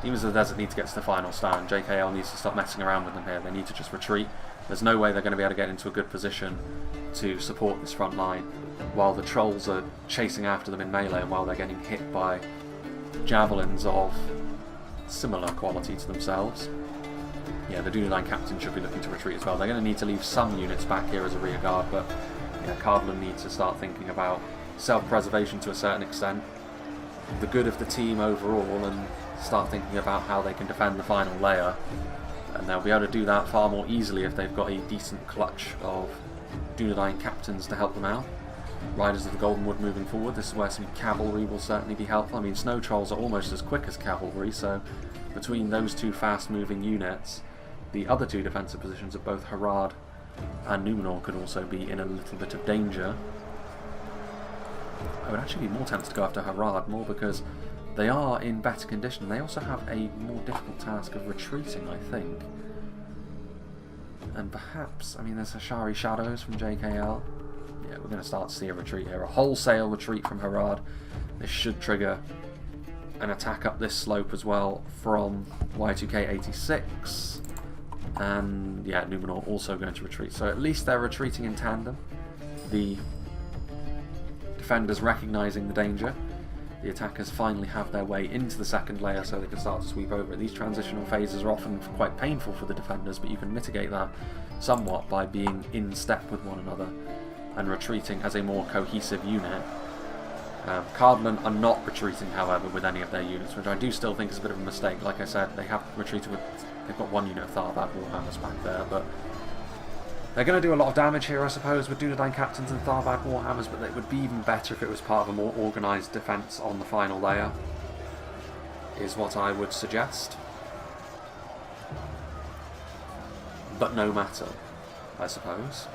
Demons of the Desert need to get to the final stand. JKL needs to stop messing around with them here. They need to just retreat. There's no way they're going to be able to get into a good position to support this front line while the Trolls are chasing after them in melee and while they're getting hit by javelins of similar quality to themselves. Yeah, the Dunedain Captain should be looking to retreat as well. They're going to need to leave some units back here as a rear guard, but yeah, Cardolan needs to start thinking about self-preservation to a certain extent, the good of the team overall, and start thinking about how they can defend the final layer. And they'll be able to do that far more easily if they've got a decent clutch of Dunedain Captains to help them out. Riders of the Golden Wood moving forward. This is where some cavalry will certainly be helpful. I mean, Snow Trolls are almost as quick as cavalry, so between those two fast-moving units, the other two defensive positions of both Harad and Numenor could also be in a little bit of danger. I would actually be more tempted to go after Harad, more because they are in better condition. They also have a more difficult task of retreating, I think. And perhaps, I mean, there's Ashari Shadows from JKL. Yeah, we're going to start to see a retreat here. A wholesale retreat from Harad. This should trigger an attack up this slope as well from Y2K86. And yeah, Numenor also going to retreat. So at least they're retreating in tandem. The defenders recognising the danger. The attackers finally have their way into the second layer so they can start to sweep over it. These transitional phases are often quite painful for the defenders, but you can mitigate that somewhat by being in step with one another and retreating as a more cohesive unit. Cardolan are not retreating, however, with any of their units, which I do still think is a bit of a mistake. Like I said, they have retreated with... They've got one unit of Tharbad Warhammers back there, but they're going to do a lot of damage here, I suppose, with Dunedain Captains and Tharbad Warhammers, but it would be even better if it was part of a more organised defence on the final layer, is what I would suggest. But no matter, I suppose.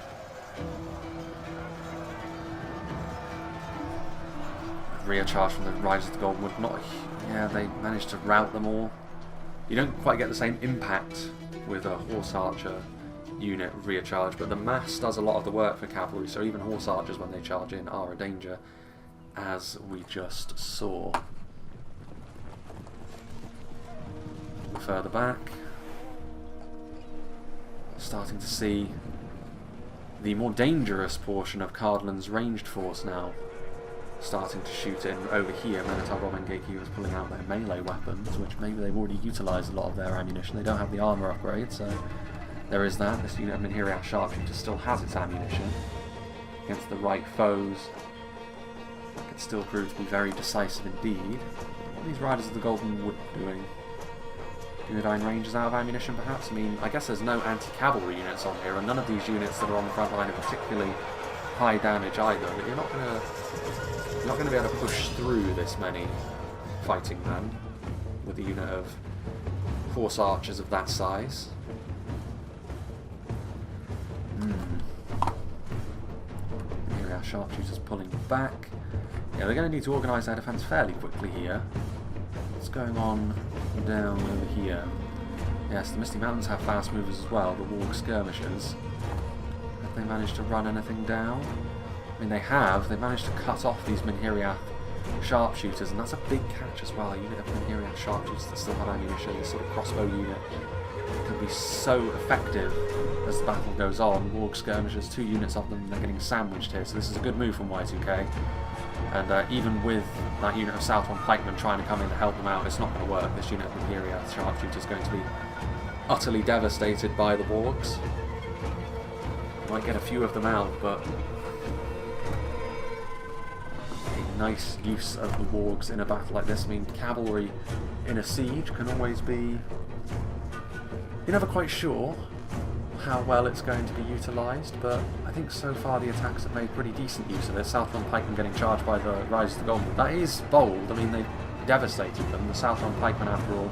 Rear charge from the Riders of the Goldenwood, not... Yeah, they managed to rout them all. You don't quite get the same impact with a Horse Archer unit rear charge, but the mass does a lot of the work for cavalry, so even Horse Archers, when they charge in, are a danger, as we just saw. Further back, starting to see the more dangerous portion of Cardolan's ranged force now starting to shoot in. Over here, Minotaur Bomengeki was pulling out their melee weapons, which maybe they've already utilised a lot of their ammunition. They don't have the armour upgrade, so there is that. This unit of Minhiriath Sharpshooter still has its ammunition against the right foes. It could still prove to be very decisive indeed. What are these Riders of the Goldenwood doing? Dunedain Rangers out of ammunition, perhaps? I mean, I guess there's no anti-cavalry units on here, and none of these units that are on the front line are particularly high damage either, but you're not going to be able to push through this many fighting men with a unit of Horse Archers of that size. Here we are, Sharpshooters pulling back. Yeah, they're going to need to organise their defence fairly quickly here. What's going on down over here? Yes, the Misty Mountains have fast movers as well, the Warg Skirmishers. Have they managed to run anything down? I mean, they have. They've managed to cut off these Minhiriath Sharpshooters, and that's a big catch as well. A unit of Minhiriath Sharpshooters that still have ammunition, this sort of crossbow unit can be so effective as the battle goes on. Warg Skirmishers, 2 units of them, they're getting sandwiched here, so this is a good move from Y2K. And even with that unit of Southron Pikemen trying to come in to help them out, it's not going to work. This unit of Minhiriath Sharpshooters is going to be utterly devastated by the Wargs. Might get a few of them out, but a nice use of the Wargs in a battle like this. I mean, cavalry in a siege can always be... You're never quite sure how well it's going to be utilised, but I think so far the attacks have made pretty decent use of it. Southron Pikemen getting charged by the Riders of the Goldenwood. That is bold. I mean, they've devastated them. The Southron Pikemen, after all,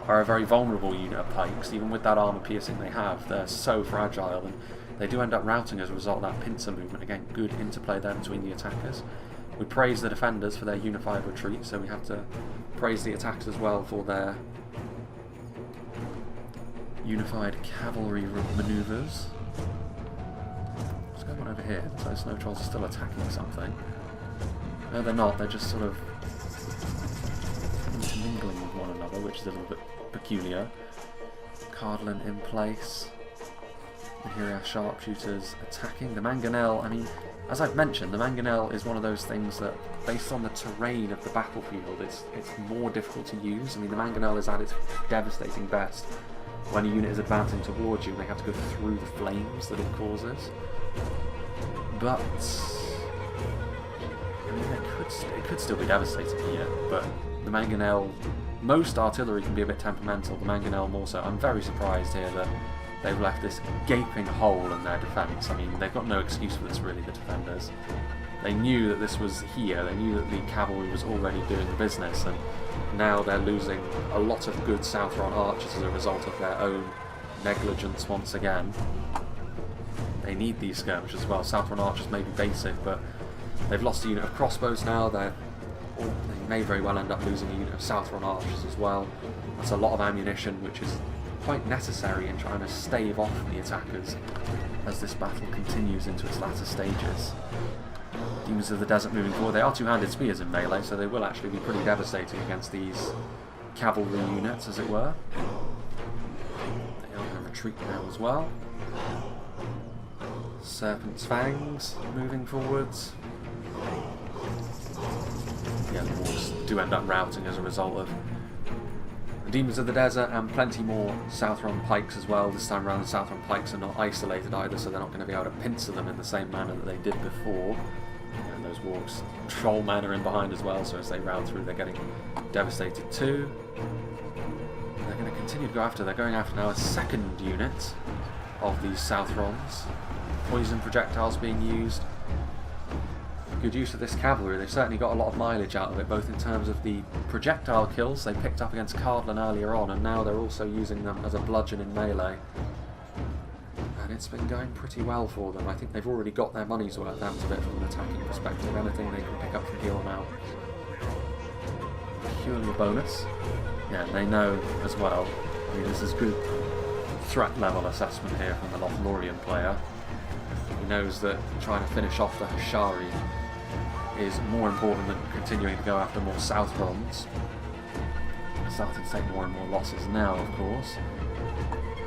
are a very vulnerable unit of pikes. Even with that armour piercing they have, they're so fragile, and they do end up routing as a result of that pincer movement. Again, good interplay there between the attackers. We praise the defenders for their unified retreat, so we have to praise the attackers as well for their unified cavalry manoeuvres. What's going on over here? So Snow Trolls are still attacking something. No, they're not. They're just sort of intermingling with one another, which is a little bit peculiar. Cardolan in place. And here are Sharpshooters attacking. The Mangonel, I mean, as I've mentioned, the Mangonel is one of those things that, based on the terrain of the battlefield, it's more difficult to use. I mean, the Mangonel is at its devastating best when a unit is advancing towards you and they have to go through the flames that it causes. But I mean, it could still be devastating here, but the Mangonel, most artillery can be a bit temperamental, the Mangonel more so. I'm very surprised here that they've left this gaping hole in their defence. I mean, they've got no excuse for this really, the defenders. They knew that this was here, they knew that the cavalry was already doing the business, and now they're losing a lot of good Southron archers as a result of their own negligence once again. They need these skirmishes as well. Southron archers may be basic, but they've lost a unit of crossbows now. They may very well end up losing a unit of Southron archers as well. That's a lot of ammunition, which is quite necessary in trying to stave off the attackers as this battle continues into its latter stages. Demons of the Desert moving forward. They are two-handed spears in melee, so they will actually be pretty devastating against these cavalry units, as it were. They are going to retreat now as well. Serpent's Fangs moving forwards. Yeah, the Orcs do end up routing as a result of the Demons of the Desert and plenty more Southron Pikes as well. This time around the Southron Pikes are not isolated either, so they're not going to be able to pincer them in the same manner that they did before. And those Wargs, Trollmen are in behind as well, so as they rout through they're getting devastated too. They're going to continue to go after. They're going after now a second unit of these Southrons. Poison projectiles being used. Good use of this cavalry. They've certainly got a lot of mileage out of it, both in terms of the projectile kills they picked up against Cardolan earlier on, and now they're also using them as a bludgeon in melee. And it's been going pretty well for them. I think they've already got their money's worth out of it from an attacking perspective. Anything they can pick up from here on out. Purely a bonus. Yeah, they know as well. I mean, this is good threat level assessment here from the Lothlorien player. He knows that trying to finish off the Hashari is more important than continuing to go after more Southrons. Starting to take more and more losses now, of course.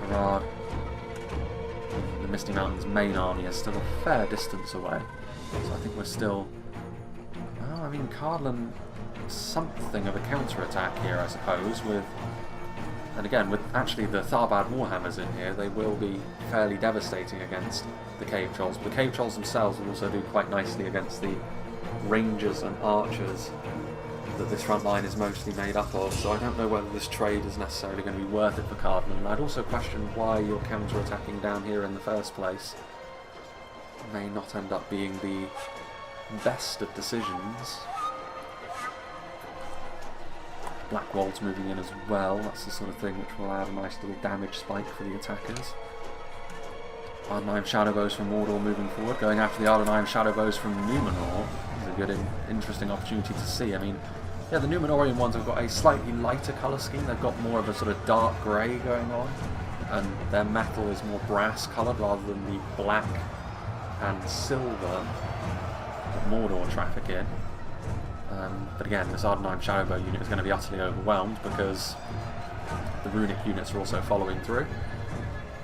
Harad, the Misty Mountains' main army, is still a fair distance away. So I think we're still... Well, I mean, Cardolan, something of a counter-attack here, I suppose, with... And again, with actually the Tharbad Warhammers in here, they will be fairly devastating against the Cave Trolls. But the Cave Trolls themselves will also do quite nicely against the Rangers and Archers that this front line is mostly made up of. So I don't know whether this trade is necessarily going to be worth it for Cardolan. And I'd also question why you're counter-attacking down here in the first place. It may not end up being the best of decisions. Blackwald's moving in as well. That's the sort of thing which will add a nice little damage spike for the attackers. Ardnheim Shadowbows from Mordor moving forward, going after the Ardnheim Shadowbows from Numenor. It's a good, interesting opportunity to see. I mean, yeah, the Numenorian ones have got a slightly lighter colour scheme. They've got more of a sort of dark grey going on, and their metal is more brass coloured rather than the black and silver that Mordor traffic in. But again, this Ardnheim Shadowbow unit is going to be utterly overwhelmed because the runic units are also following through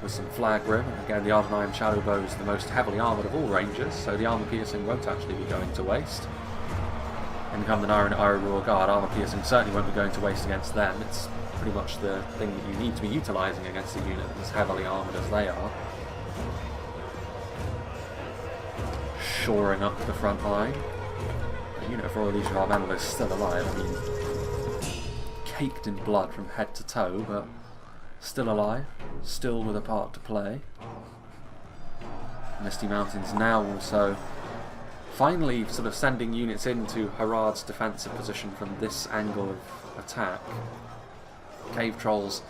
with some flag rim. And again, the Ardnheim Shadowbow is the most heavily armoured of all rangers, so the armour piercing won't actually be going to waste. In come the Rhudaur Guard, armour piercing certainly won't be going to waste against them. It's pretty much the thing that you need to be utilising against a unit as heavily armoured as they are. Shoring up the front line. You know, for all these Rhalmenel is still alive. I mean, caked in blood from head to toe, but still alive, still with a part to play. Misty Mountains now also finally sort of sending units into Harad's defensive position from this angle of attack. Cave Trolls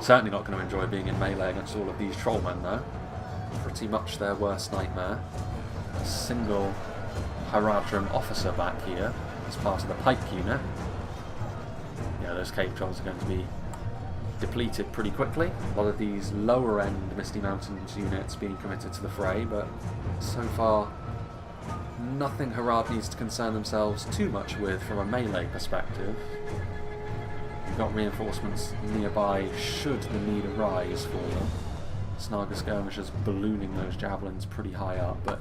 certainly not going to enjoy being in melee against all of these Trollmen though. Pretty much their worst nightmare. A single Haradrim officer back here as part of the pike unit. Yeah, those Cave Trolls are going to be depleted pretty quickly. A lot of these lower end Misty Mountains units being committed to the fray, but so far nothing Harad needs to concern themselves too much with from a melee perspective. We've got reinforcements nearby should the need arise for them. Snaga skirmishers ballooning those javelins pretty high up, but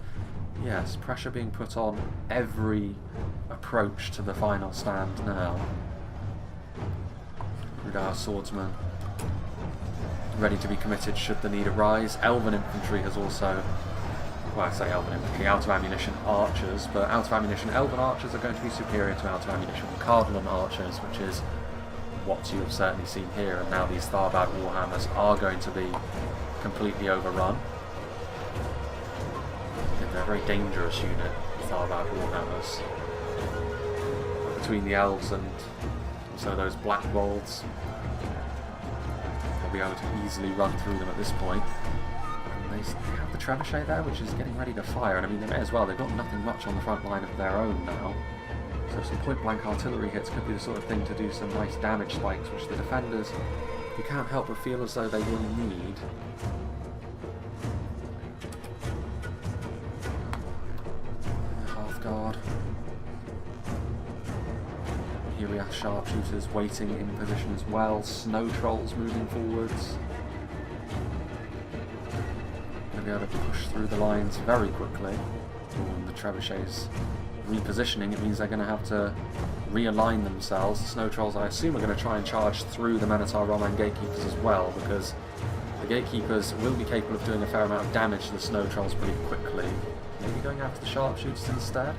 yes, pressure being put on every approach to the final stand now. Rhudaur swordsman ready to be committed should the need arise. Elven infantry has also, well, I say elven infantry, out of ammunition archers, but out of ammunition elven archers are going to be superior to out of ammunition Cardolan archers, which is what you have certainly seen here, and now these Tharbad Warhammers are going to be completely overrun. They're a very dangerous unit, Tharbad Warhammers. Between the elves and also those Blackwolds, they'll be able to easily run through them at this point. And they have the Trebuchet there, which is getting ready to fire, and I mean they may as well, they've got nothing much on the front line of their own now. So some point-blank artillery hits could be the sort of thing to do some nice damage spikes, which the defenders, you can't help but feel as though they will need. Hearthguard. Here we have sharpshooters waiting in position as well. Snow trolls moving forwards. be able to push through the lines very quickly. And the trebuchets repositioning, it means they're going to have to realign themselves. The snow trolls, I assume, are going to try and charge through the Minotaur Roman gatekeepers as well, because the gatekeepers will be capable of doing a fair amount of damage to the snow trolls pretty quickly. Maybe going after the sharpshooters instead?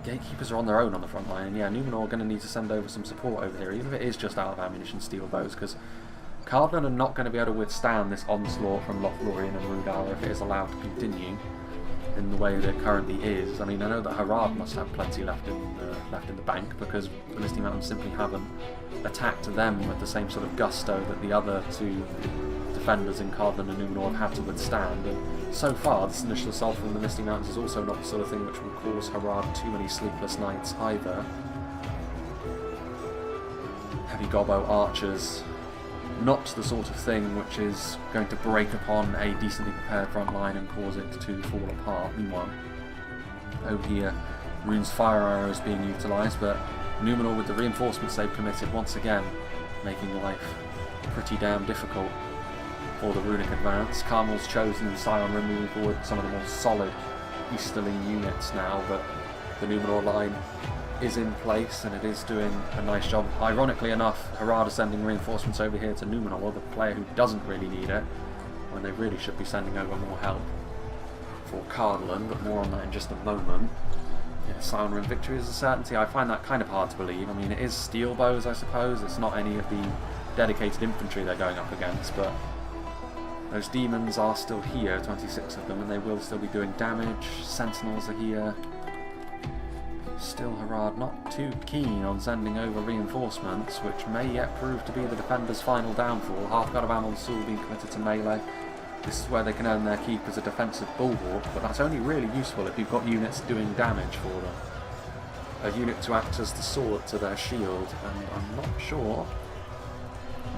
Gatekeepers are on their own on the front line, and yeah, Numenor are going to need to send over some support over here, even if it is just out of ammunition steel bows, because Cardolan are not going to be able to withstand this onslaught from Lothlorien and Rhudaur if it is allowed to continue in the way that it currently is. I mean, I know that Harad must have plenty left in the bank, because the Misty Mountains simply haven't attacked them with the same sort of gusto that the other two defenders in Cardolan and Numenor have had to withstand. And so far, this initial assault from the Misty Mountains is also not the sort of thing which will cause Harad too many sleepless nights either. Heavy gobbo archers, not the sort of thing which is going to break upon a decently prepared front line and cause it to fall apart. Meanwhile, over here, Rhune's fire arrows being utilised, but Numenor, with the reinforcements they've committed, once again making life pretty damn difficult for the runic advance. Carmel's chosen and Scion Rhun moving forward some of the more solid Easterling units now, but the Numenor line is in place and it is doing a nice job. Ironically enough, Harad is sending reinforcements over here to Numenor, the player who doesn't really need it, when they really should be sending over more help for Cardolan, but more on that in just a moment. Yeah, Scion Rhun victory is a certainty. I find that kind of hard to believe. I mean, it is steel bows, I suppose. It's not any of the dedicated infantry they're going up against, but those demons are still here, 26 of them, and they will still be doing damage. Sentinels are here. Still Harad not too keen on sending over reinforcements, which may yet prove to be the defenders' final downfall. Half-God of Amon-Sul being committed to melee. This is where they can earn their keep as a defensive bulwark, but that's only really useful if you've got units doing damage for them. A unit to act as the sword to their shield, and I'm not sure.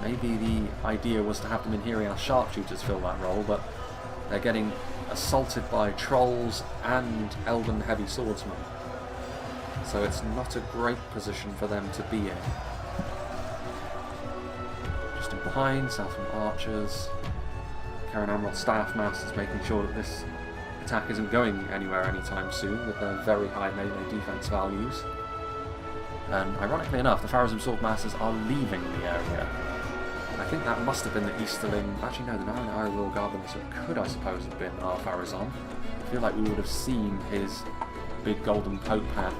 Maybe the idea was to have the Minhirian sharpshooters fill that role, but they're getting assaulted by trolls and elven heavy swordsmen. So it's not a great position for them to be in. Just in behind, Southern archers. Karen Admiral Staff Masters making sure that this attack isn't going anywhere anytime soon with their very high melee defense values. And ironically enough, the Pharazim Sword Masters are leaving the area. I think that must have been the Easterling. Actually, no, the Numenor Royal Guardsmen could, I suppose, have been our Pharazon. I feel like we would have seen his big golden pope hat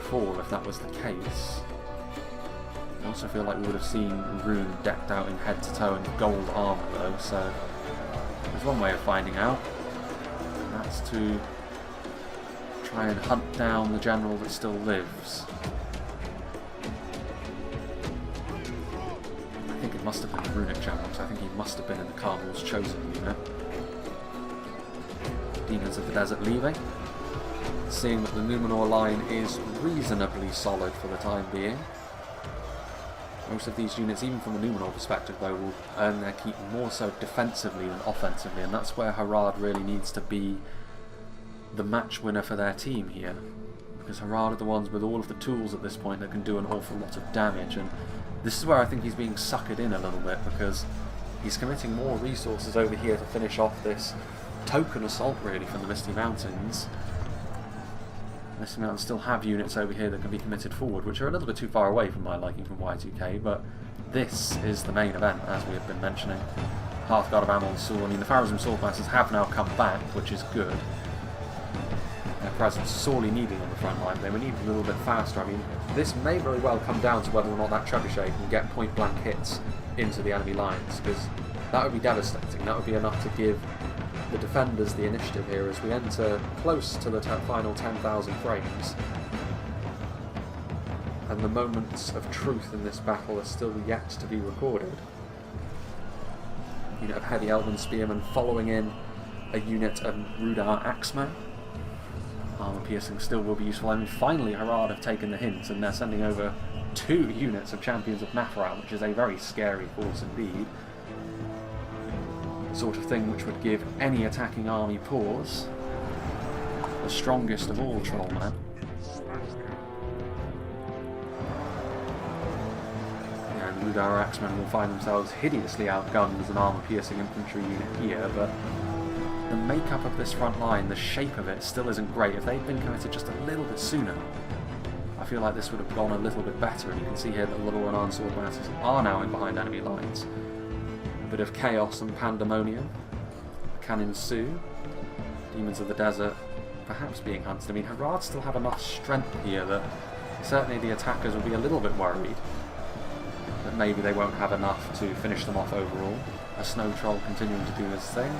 fall if that was the case. I also feel like we would have seen Rhun decked out in head to toe in gold armour, though, so there's one way of finding out, and that's to try and hunt down the general that still lives. I think it must have been the runic general, because I think he must have been in the Carmel's chosen unit. Demons of the Desert leaving. Seeing that the Numenor line is reasonably solid for the time being. Most of these units, even from a Numenor perspective though, will earn their keep more so defensively than offensively, and that's where Harad really needs to be the match winner for their team here. Because Harad are the ones with all of the tools at this point that can do an awful lot of damage, and this is where I think he's being suckered in a little bit, because he's committing more resources over here to finish off this token assault really from the Misty Mountains. Misty Mountains still have units over here that can be committed forward, which are a little bit too far away from my liking from Y2K, but this is the main event, as we have been mentioning. Half-God of Amon-Sul. I mean, the Pharazim Swordmasters have now come back, which is good. Their presence sorely needed on the front line. They were needed a little bit faster. I mean, this may very well come down to whether or not that trebuchet can get point-blank hits into the enemy lines, because that would be devastating. That would be enough to give the defenders the initiative here as we enter close to the final 10,000 frames. And the moments of truth in this battle are still yet to be recorded. Unit of heavy elven spearmen following in a unit of Rhudaur axemen. Armour piercing still will be useful. I mean, finally Harad have taken the hint and they're sending over 2 units of Champions of Nafaral, which is a very scary force indeed. The sort of thing which would give any attacking army pause. The strongest of all trollmen. Yeah, and Rhudaur axemen will find themselves hideously outgunned as an armour-piercing infantry unit here, but the makeup of this front line, the shape of it, still isn't great. If they'd been committed just a little bit sooner, I feel like this would have gone a little bit better, and you can see here that the Lothlorien sword masses are now in behind enemy lines. A bit of chaos and pandemonium can ensue. Demons of the Desert perhaps being hunted. I mean, Harad still have enough strength here that certainly the attackers will be a little bit worried that maybe they won't have enough to finish them off overall. A Snow Troll continuing to do his thing.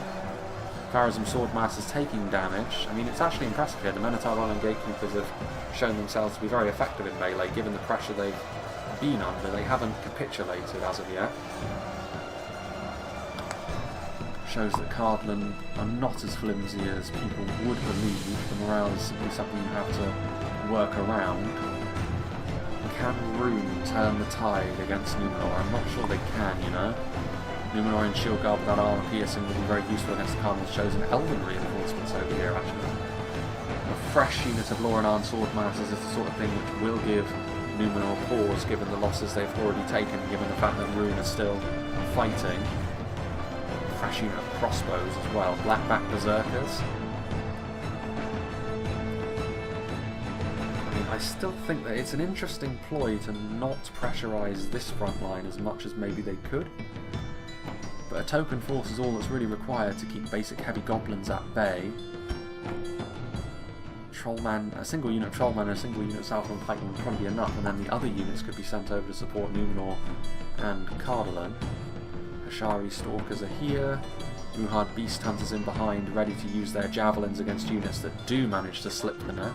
Pharazim Swordmasters taking damage. I mean, it's actually impressive here. The men of Cardolan Gatekeepers have shown themselves to be very effective in melee, given the pressure they've been under. They haven't capitulated as of yet. Shows that Cardolan are not as flimsy as people would believe. The morale is simply something you have to work around. Can Rhun turn the tide against Numenor? I'm not sure they can, you know. Numenor in shield guard with that armour piercing will be very useful against the Cardinals' chosen elven reinforcements over here, actually. A fresh unit of Lothlorien Swordmasters is the sort of thing which will give Numenor pause, given the losses they've already taken, given the fact that Rhun is still fighting. Fresh unit of crossbows as well. Blackback Berserkers. I mean, I still think that it's an interesting ploy to not pressurise this front line as much as maybe they could. But a token force is all that's really required to keep basic heavy goblins at bay. Trollman, a single unit of Trollman and a single unit of Southron Pikemen would probably be enough, and then the other units could be sent over to support Numenor and Cardolan. Ashari Stalkers are here. Muhad Beast Hunters in behind, ready to use their javelins against units that do manage to slip the net.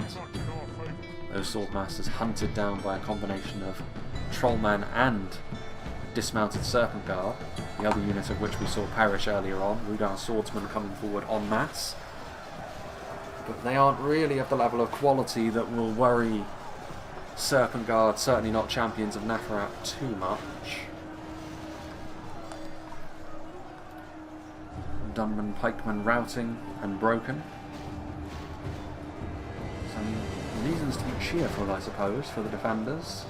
Those Swordmasters hunted down by a combination of Trollman and dismounted Serpent Guard, the other unit of which we saw perish earlier on. Rhudaur Swordsmen coming forward en masse. But they aren't really of the level of quality that will worry Serpent Guard, certainly not champions of Neferat, too much. Dunman Pikemen routing and broken. Some reasons to be cheerful, I suppose, for the defenders.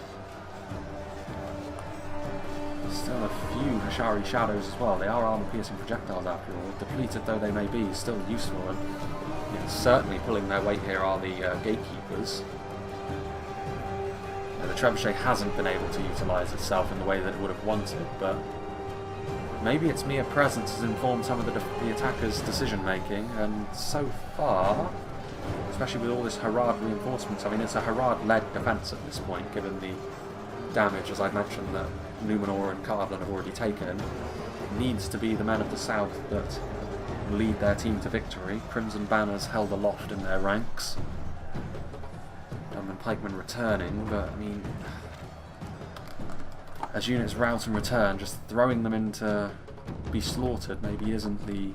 There's still a few Hashari Shadows as well. They are armour-piercing projectiles after all. Depleted though they may be, still useful, and certainly pulling their weight here are the Gatekeepers. Now, the Trebuchet hasn't been able to utilise itself in the way that it would have wanted, but maybe its mere presence has informed some of the attackers' decision-making, and so far, especially with all this Harad reinforcements, I mean, it's a Harad-led defence at this point, given the damage, as I mentioned, that Numenor and Cardolan have already taken. It needs to be the men of the south that lead their team to victory. Crimson Banners held aloft in their ranks. Dunman Pikemen returning, but, I mean, as units rout and return, just throwing them in to be slaughtered maybe isn't the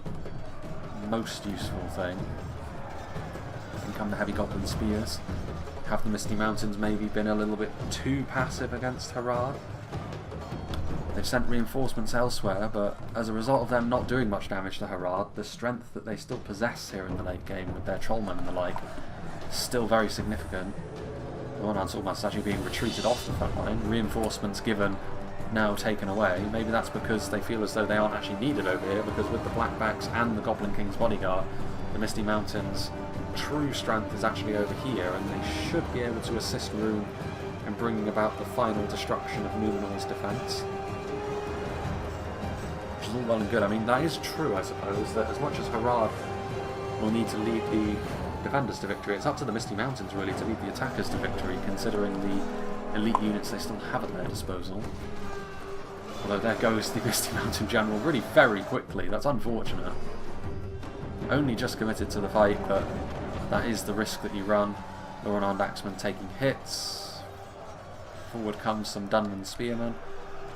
most useful thing. In come the heavy goblin spears. Have the Misty Mountains maybe been a little bit too passive against Harad? They've sent reinforcements elsewhere, but as a result of them not doing much damage to Harad, the strength that they still possess here in the late game with their Trollmen and the like is still very significant. The Lothlorien Swordmasters actually being retreated off the front line, reinforcements given, now taken away. Maybe that's because they feel as though they aren't actually needed over here, because with the Blackbacks and the Goblin King's bodyguard, the Misty Mountains' true strength is actually over here, and they should be able to assist Rhun in bringing about the final destruction of Numenor's defence. Which is all well and good. I mean, that is true, I suppose, that as much as Harad will need to lead the defenders to victory, it's up to the Misty Mountains really to lead the attackers to victory, considering the elite units they still have at their disposal. Although there goes the Misty Mountain General really very quickly. That's unfortunate. Only just committed to the fight, but that is the risk that you run. Lothlorien Axemen taking hits. Forward comes some Dunman Spearmen.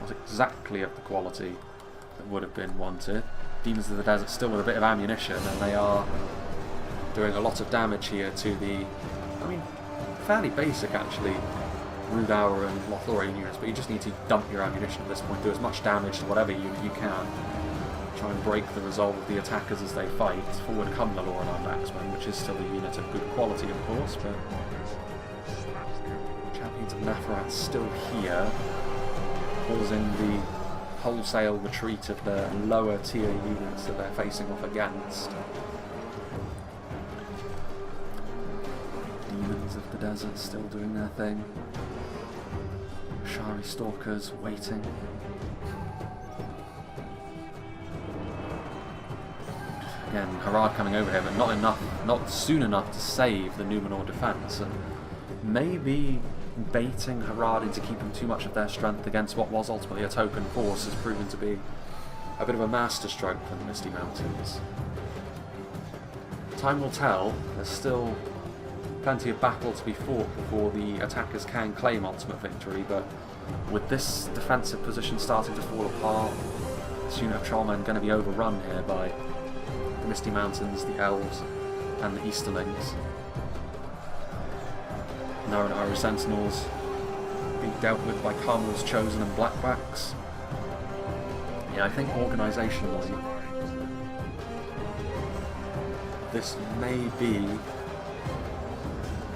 Not exactly of the quality that would have been wanted. Demons of the Desert still with a bit of ammunition, and they are doing a lot of damage here to the, I mean, fairly basic actually, Rhudaur and Lothlorien units, but you just need to dump your ammunition at this point, do as much damage to whatever unit you can. Try and break the resolve of the attackers as they fight. Forward come the Lothlorien Axemen, which is still a unit of good quality of course, but Champions of Neferat still here. causing the wholesale retreat of the lower tier units that they're facing off against. Demons of the Desert still doing their thing. Shari Stalkers waiting. Again, Harad coming over here, but not soon enough to save the Numenor defence, and maybe baiting Harad into keeping too much of their strength against what was ultimately a token force has proven to be a bit of a masterstroke for the Misty Mountains. Time will tell. There's still plenty of battle to be fought before the attackers can claim ultimate victory, but with this defensive position starting to fall apart, this unit of Trollmen going to be overrun here by the Misty Mountains, the Elves, and the Easterlings. Rhudaur Sentinels being dealt with by Carmel's Chosen and Blackbacks. Yeah, I think organisationally this may be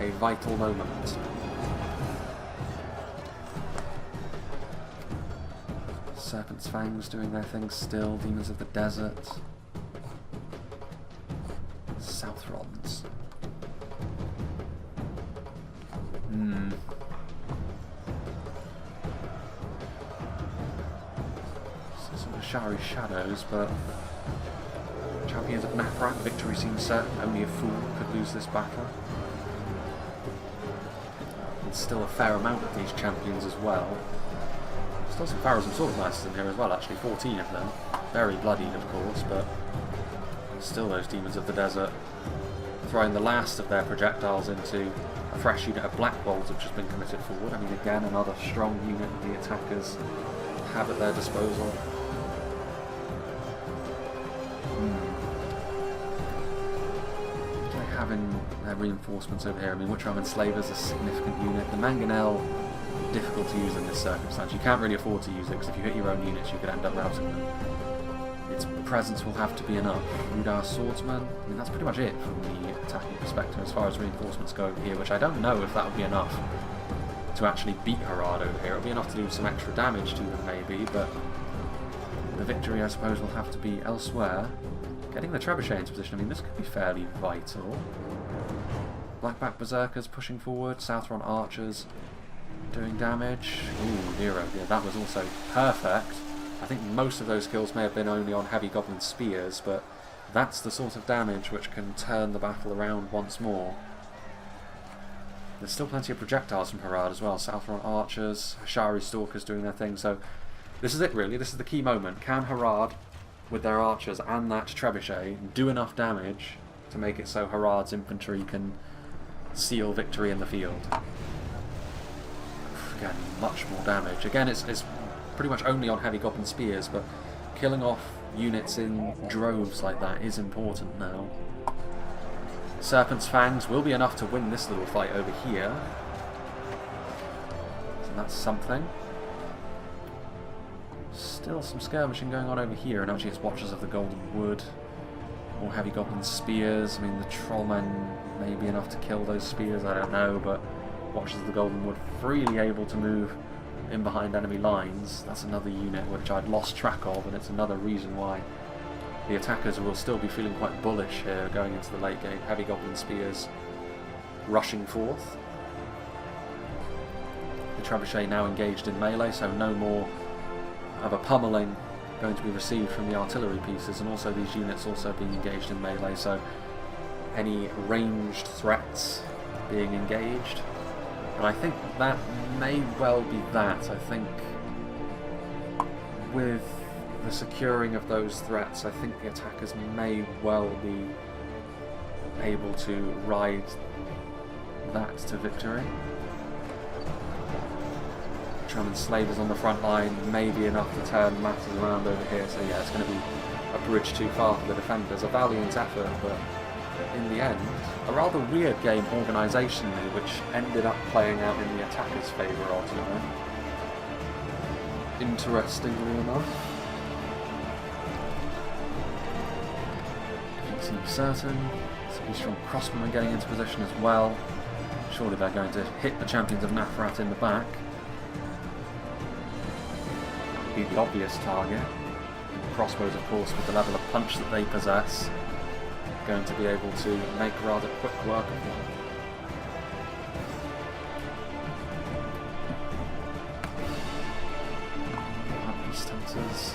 a vital moment. Serpent's Fangs doing their thing still, Demons of the Desert, Southrons. Some of the Shari Shadows, but Champions of Nafrat, victory seems certain. Only a fool could lose this battle. And still a fair amount of these champions as well. Still some Pharaohs and Swordmasters in here as well, actually, 14 of them. Very bloodied, of course, but still those Demons of the Desert throwing the last of their projectiles into a fresh unit of Black Bolts which has been committed forward. I mean, again, another strong unit the attackers have at their disposal. They having their reinforcements over here. I mean, Witcher and Slavers, a significant unit. The Mangonel, difficult to use in this circumstance. You can't really afford to use it because if you hit your own units you could end up routing them. Its presence will have to be enough. Rhudaur Swordsman, I mean that's pretty much it from the attacking perspective as far as reinforcements go over here, which I don't know if that would be enough to actually beat Harad over here. It'll be enough to do some extra damage to them maybe, but the victory I suppose will have to be elsewhere. Getting the Trebuchet into position, I mean this could be fairly vital. Blackback Berserkers pushing forward, Southron Archers doing damage. Ooh, Nero, yeah, that was also perfect. I think most of those kills may have been only on heavy goblin spears, but that's the sort of damage which can turn the battle around once more. There's still plenty of projectiles from Harad as well. Southron Archers, Shari Stalkers doing their thing, so this is it really, this is the key moment. Can Harad, with their archers and that trebuchet, do enough damage to make it so Harad's infantry can seal victory in the field? Again, much more damage. Again, it's pretty much only on heavy goblin spears, but killing off units in droves like that is important now. Serpent's Fangs will be enough to win this little fight over here. So that's something. Still some skirmishing going on over here, and actually it's Watchers of the Golden Wood. More heavy goblin spears. I mean, the Trollmen may be enough to kill those spears, I don't know, but Watchers of the Golden Wood freely able to move in behind enemy lines. That's another unit which I'd lost track of, and it's another reason why the attackers will still be feeling quite bullish here going into the late game. Heavy goblin spears rushing forth. The trebuchet now engaged in melee, so no more of a pummeling going to be received from the artillery pieces, and also these units also being engaged in melee, so any ranged threats being engaged. And I think that may well be that. I think with the securing of those threats, I think the attackers may well be able to ride that to victory. German slavers on the front line may be enough to turn matters around over here, so yeah, it's going to be a bridge too far for the defenders. A valiant effort, but in the end, a rather weird game organisationally, which ended up playing out in the attackers' favour ultimately. Interestingly enough. Seems certain. Some strong crossbowmen getting into position as well. Surely they're going to hit the champions of Nafrat in the back. be the obvious target. Crossbows, of course, with the level of punch that they possess, going to be able to make rather quick work of them. Beast Hunters.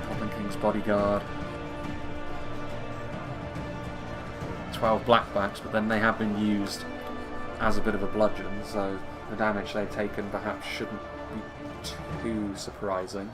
Goblin King's Bodyguard. 12 blackbacks, but then they have been used as a bit of a bludgeon, so the damage they've taken perhaps shouldn't be too surprising.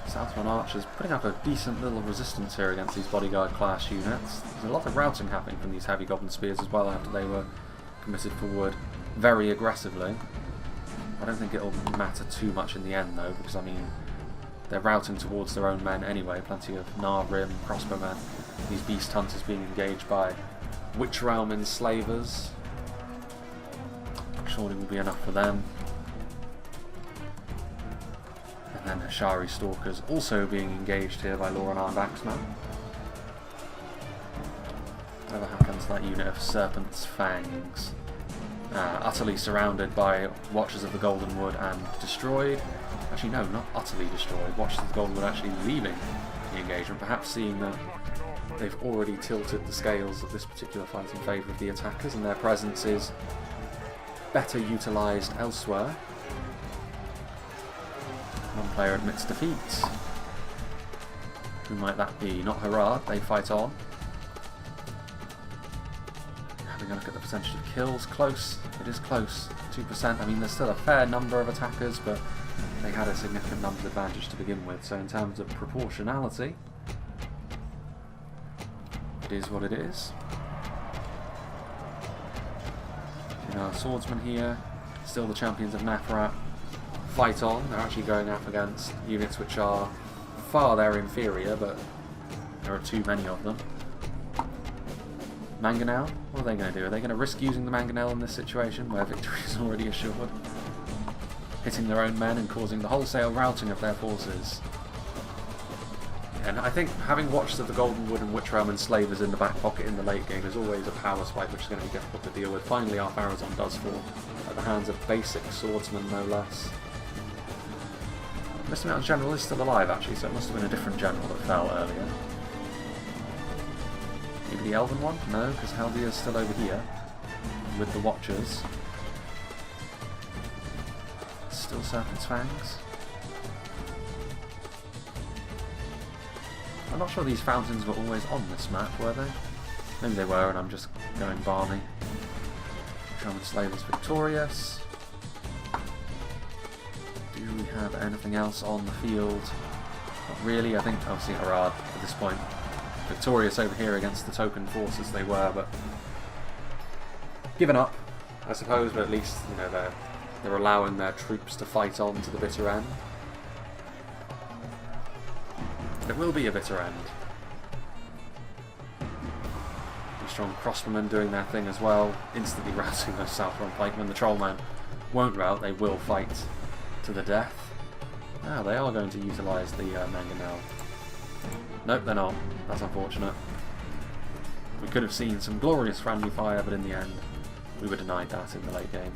Southron Archers putting up a decent little resistance here against these bodyguard class units. There's a lot of routing happening from these heavy goblin spears as well after they were committed forward very aggressively. I don't think it'll matter too much in the end though, because I mean they're routing towards their own men anyway. Plenty of Rim crossbowmen. These beast hunters being engaged by Witch Realm enslavers. Surely will be enough for them. And then Hashari Stalkers also being engaged here by Law and Armed Axeman. Another hack onto that unit of Serpent's Fangs. Utterly surrounded by Watchers of the Golden Wood and destroyed. Actually no, not utterly destroyed. Watchers of the Golden Wood actually leaving the engagement, perhaps seeing that they've already tilted the scales of this particular fight in favour of the attackers and their presence is better utilised elsewhere. One player admits defeat. Who might that be? Not Harad, they fight on. Having a look at the percentage of kills, close, it is close, 2%. I mean there's still a fair number of attackers, but they had a significant numbers advantage to begin with, so in terms of proportionality, it is what it is. Our swordsmen here, still the champions of Nafrat, fight on. They're actually going up against units which are far their inferior, but there are too many of them. Mangonel, what are they going to do? Are they going to risk using the Mangonel in this situation where victory is already assured? Hitting their own men and causing the wholesale routing of their forces. And I think having Watchers of the Golden Wood and Witch Realm enslavers in the back pocket in the late game is always a power spike which is going to be difficult to deal with. Finally our Pharazon does fall at the hands of basic swordsmen, no less. Misty Mountain General is still alive actually, so it must have been a different general that fell earlier. Maybe the Elven one? No, because Haldir's still over here with the Watchers. Still Serpent's Fangs. I'm not sure these fountains were always on this map, were they? Maybe they were and I'm just going balmy. German Slavers victorious. Do we have anything else on the field? Not really, I think obviously Harad at this point. Victorious over here against the token forces they were, but given up, I suppose, but at least you know they're allowing their troops to fight on to the bitter end. It will be a bitter end. The strong crossbowmen doing their thing as well, instantly routing those Southron pikemen. The Trollmen won't rout, they will fight to the death. Ah, they are going to utilise the Mangonel. Nope, they're not. That's unfortunate. We could have seen some glorious friendly fire, but in the end, we were denied that in the late game.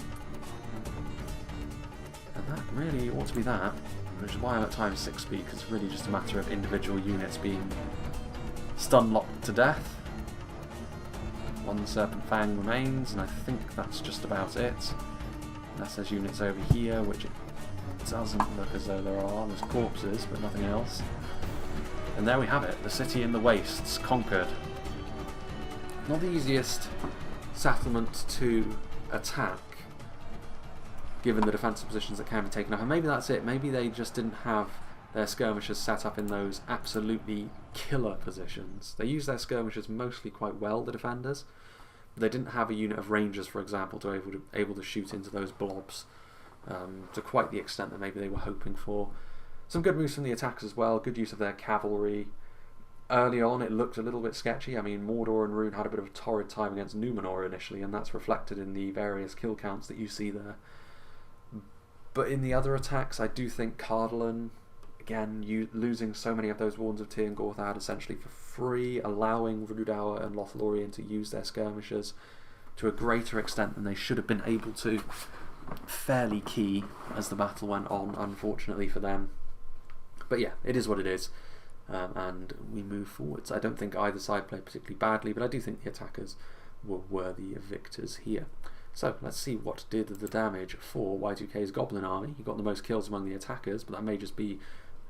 And that really ought to be that. Which is why I'm at times 6 speed, because it's really just a matter of individual units being stun-locked to death. One Serpent Fang remains, and I think that's just about it. Unless there's units over here, which it doesn't look as though there are. There's corpses, but nothing else. And there we have it, the city in the wastes, conquered. Not the easiest settlement to attack, given the defensive positions that can be taken up. And maybe that's it. Maybe they just didn't have their skirmishers set up in those absolutely killer positions. They used their skirmishers mostly quite well, the defenders, but they didn't have a unit of rangers, for example, to able to shoot into those blobs to quite the extent that maybe they were hoping for. Some good moves from the attackers as well. Good use of their cavalry. Early on, it looked a little bit sketchy. I mean, Mordor and Rhun had a bit of a torrid time against Numenor initially, and that's reflected in the various kill counts that you see there. But in the other attacks, I do think Cardolan, again, losing so many of those Warns of Tyr and Gorthad essentially for free, allowing Rhudaur and Lothlorien to use their skirmishers to a greater extent than they should have been able to, fairly key as the battle went on, unfortunately for them. But yeah, it is what it is, and we move forwards. I don't think either side played particularly badly, but I do think the attackers were worthy of victors here. So let's see what did the damage for Y2K's Goblin army. He got the most kills among the attackers, but that may just be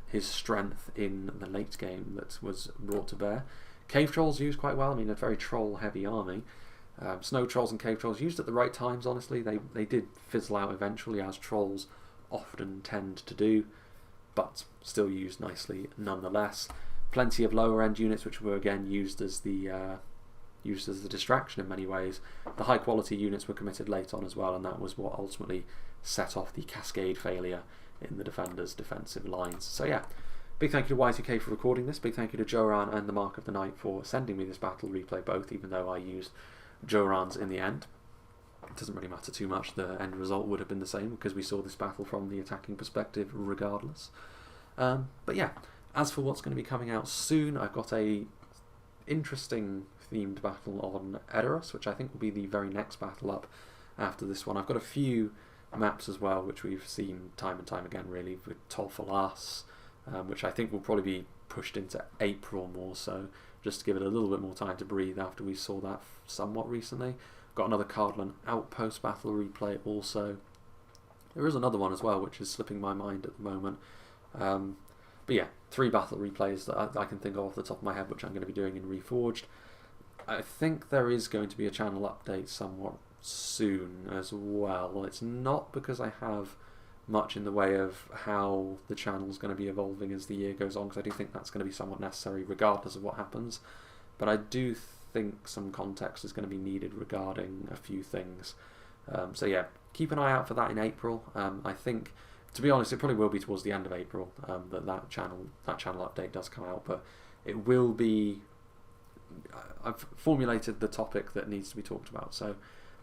his strength in the late game that was brought to bear. Cave Trolls used quite well. I mean, a very troll-heavy army. Snow Trolls and Cave Trolls used at the right times, honestly. They did fizzle out eventually, as Trolls often tend to do, but still used nicely nonetheless. Plenty of lower-end units, which were again used as the distraction in many ways. The high-quality units were committed late on as well, and that was what ultimately set off the cascade failure in the defenders' defensive lines. So yeah, big thank you to Y2K for recording this. Big thank you to Joran and the Mark of the Night for sending me this battle replay both, even though I used Joran's in the end. It doesn't really matter too much. The end result would have been the same because we saw this battle from the attacking perspective regardless. But yeah, as for what's going to be coming out soon, I've got a interesting themed battle on Erebus, which I think will be the very next battle up after this one. I've got a few maps as well, which we've seen time and time again, really, with Tolfalas, which I think will probably be pushed into April more so, just to give it a little bit more time to breathe after we saw that somewhat recently. Got another Cardolan Outpost battle replay also. There is another one as well, which is slipping my mind at the moment. But yeah, 3 battle replays that I can think of off the top of my head, which I'm going to be doing in Reforged. I think there is going to be a channel update somewhat soon as well. It's not because I have much in the way of how the channel's going to be evolving as the year goes on, because I do think that's going to be somewhat necessary regardless of what happens. But I do think some context is going to be needed regarding a few things. So yeah, keep an eye out for that in April. I think, to be honest, it probably will be towards the end of April that channel update does come out, but it will be. I've formulated the topic that needs to be talked about, so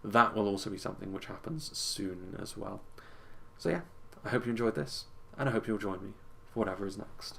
that will also be something which happens soon as well. So yeah, I hope you enjoyed this, and I hope you'll join me for whatever is next.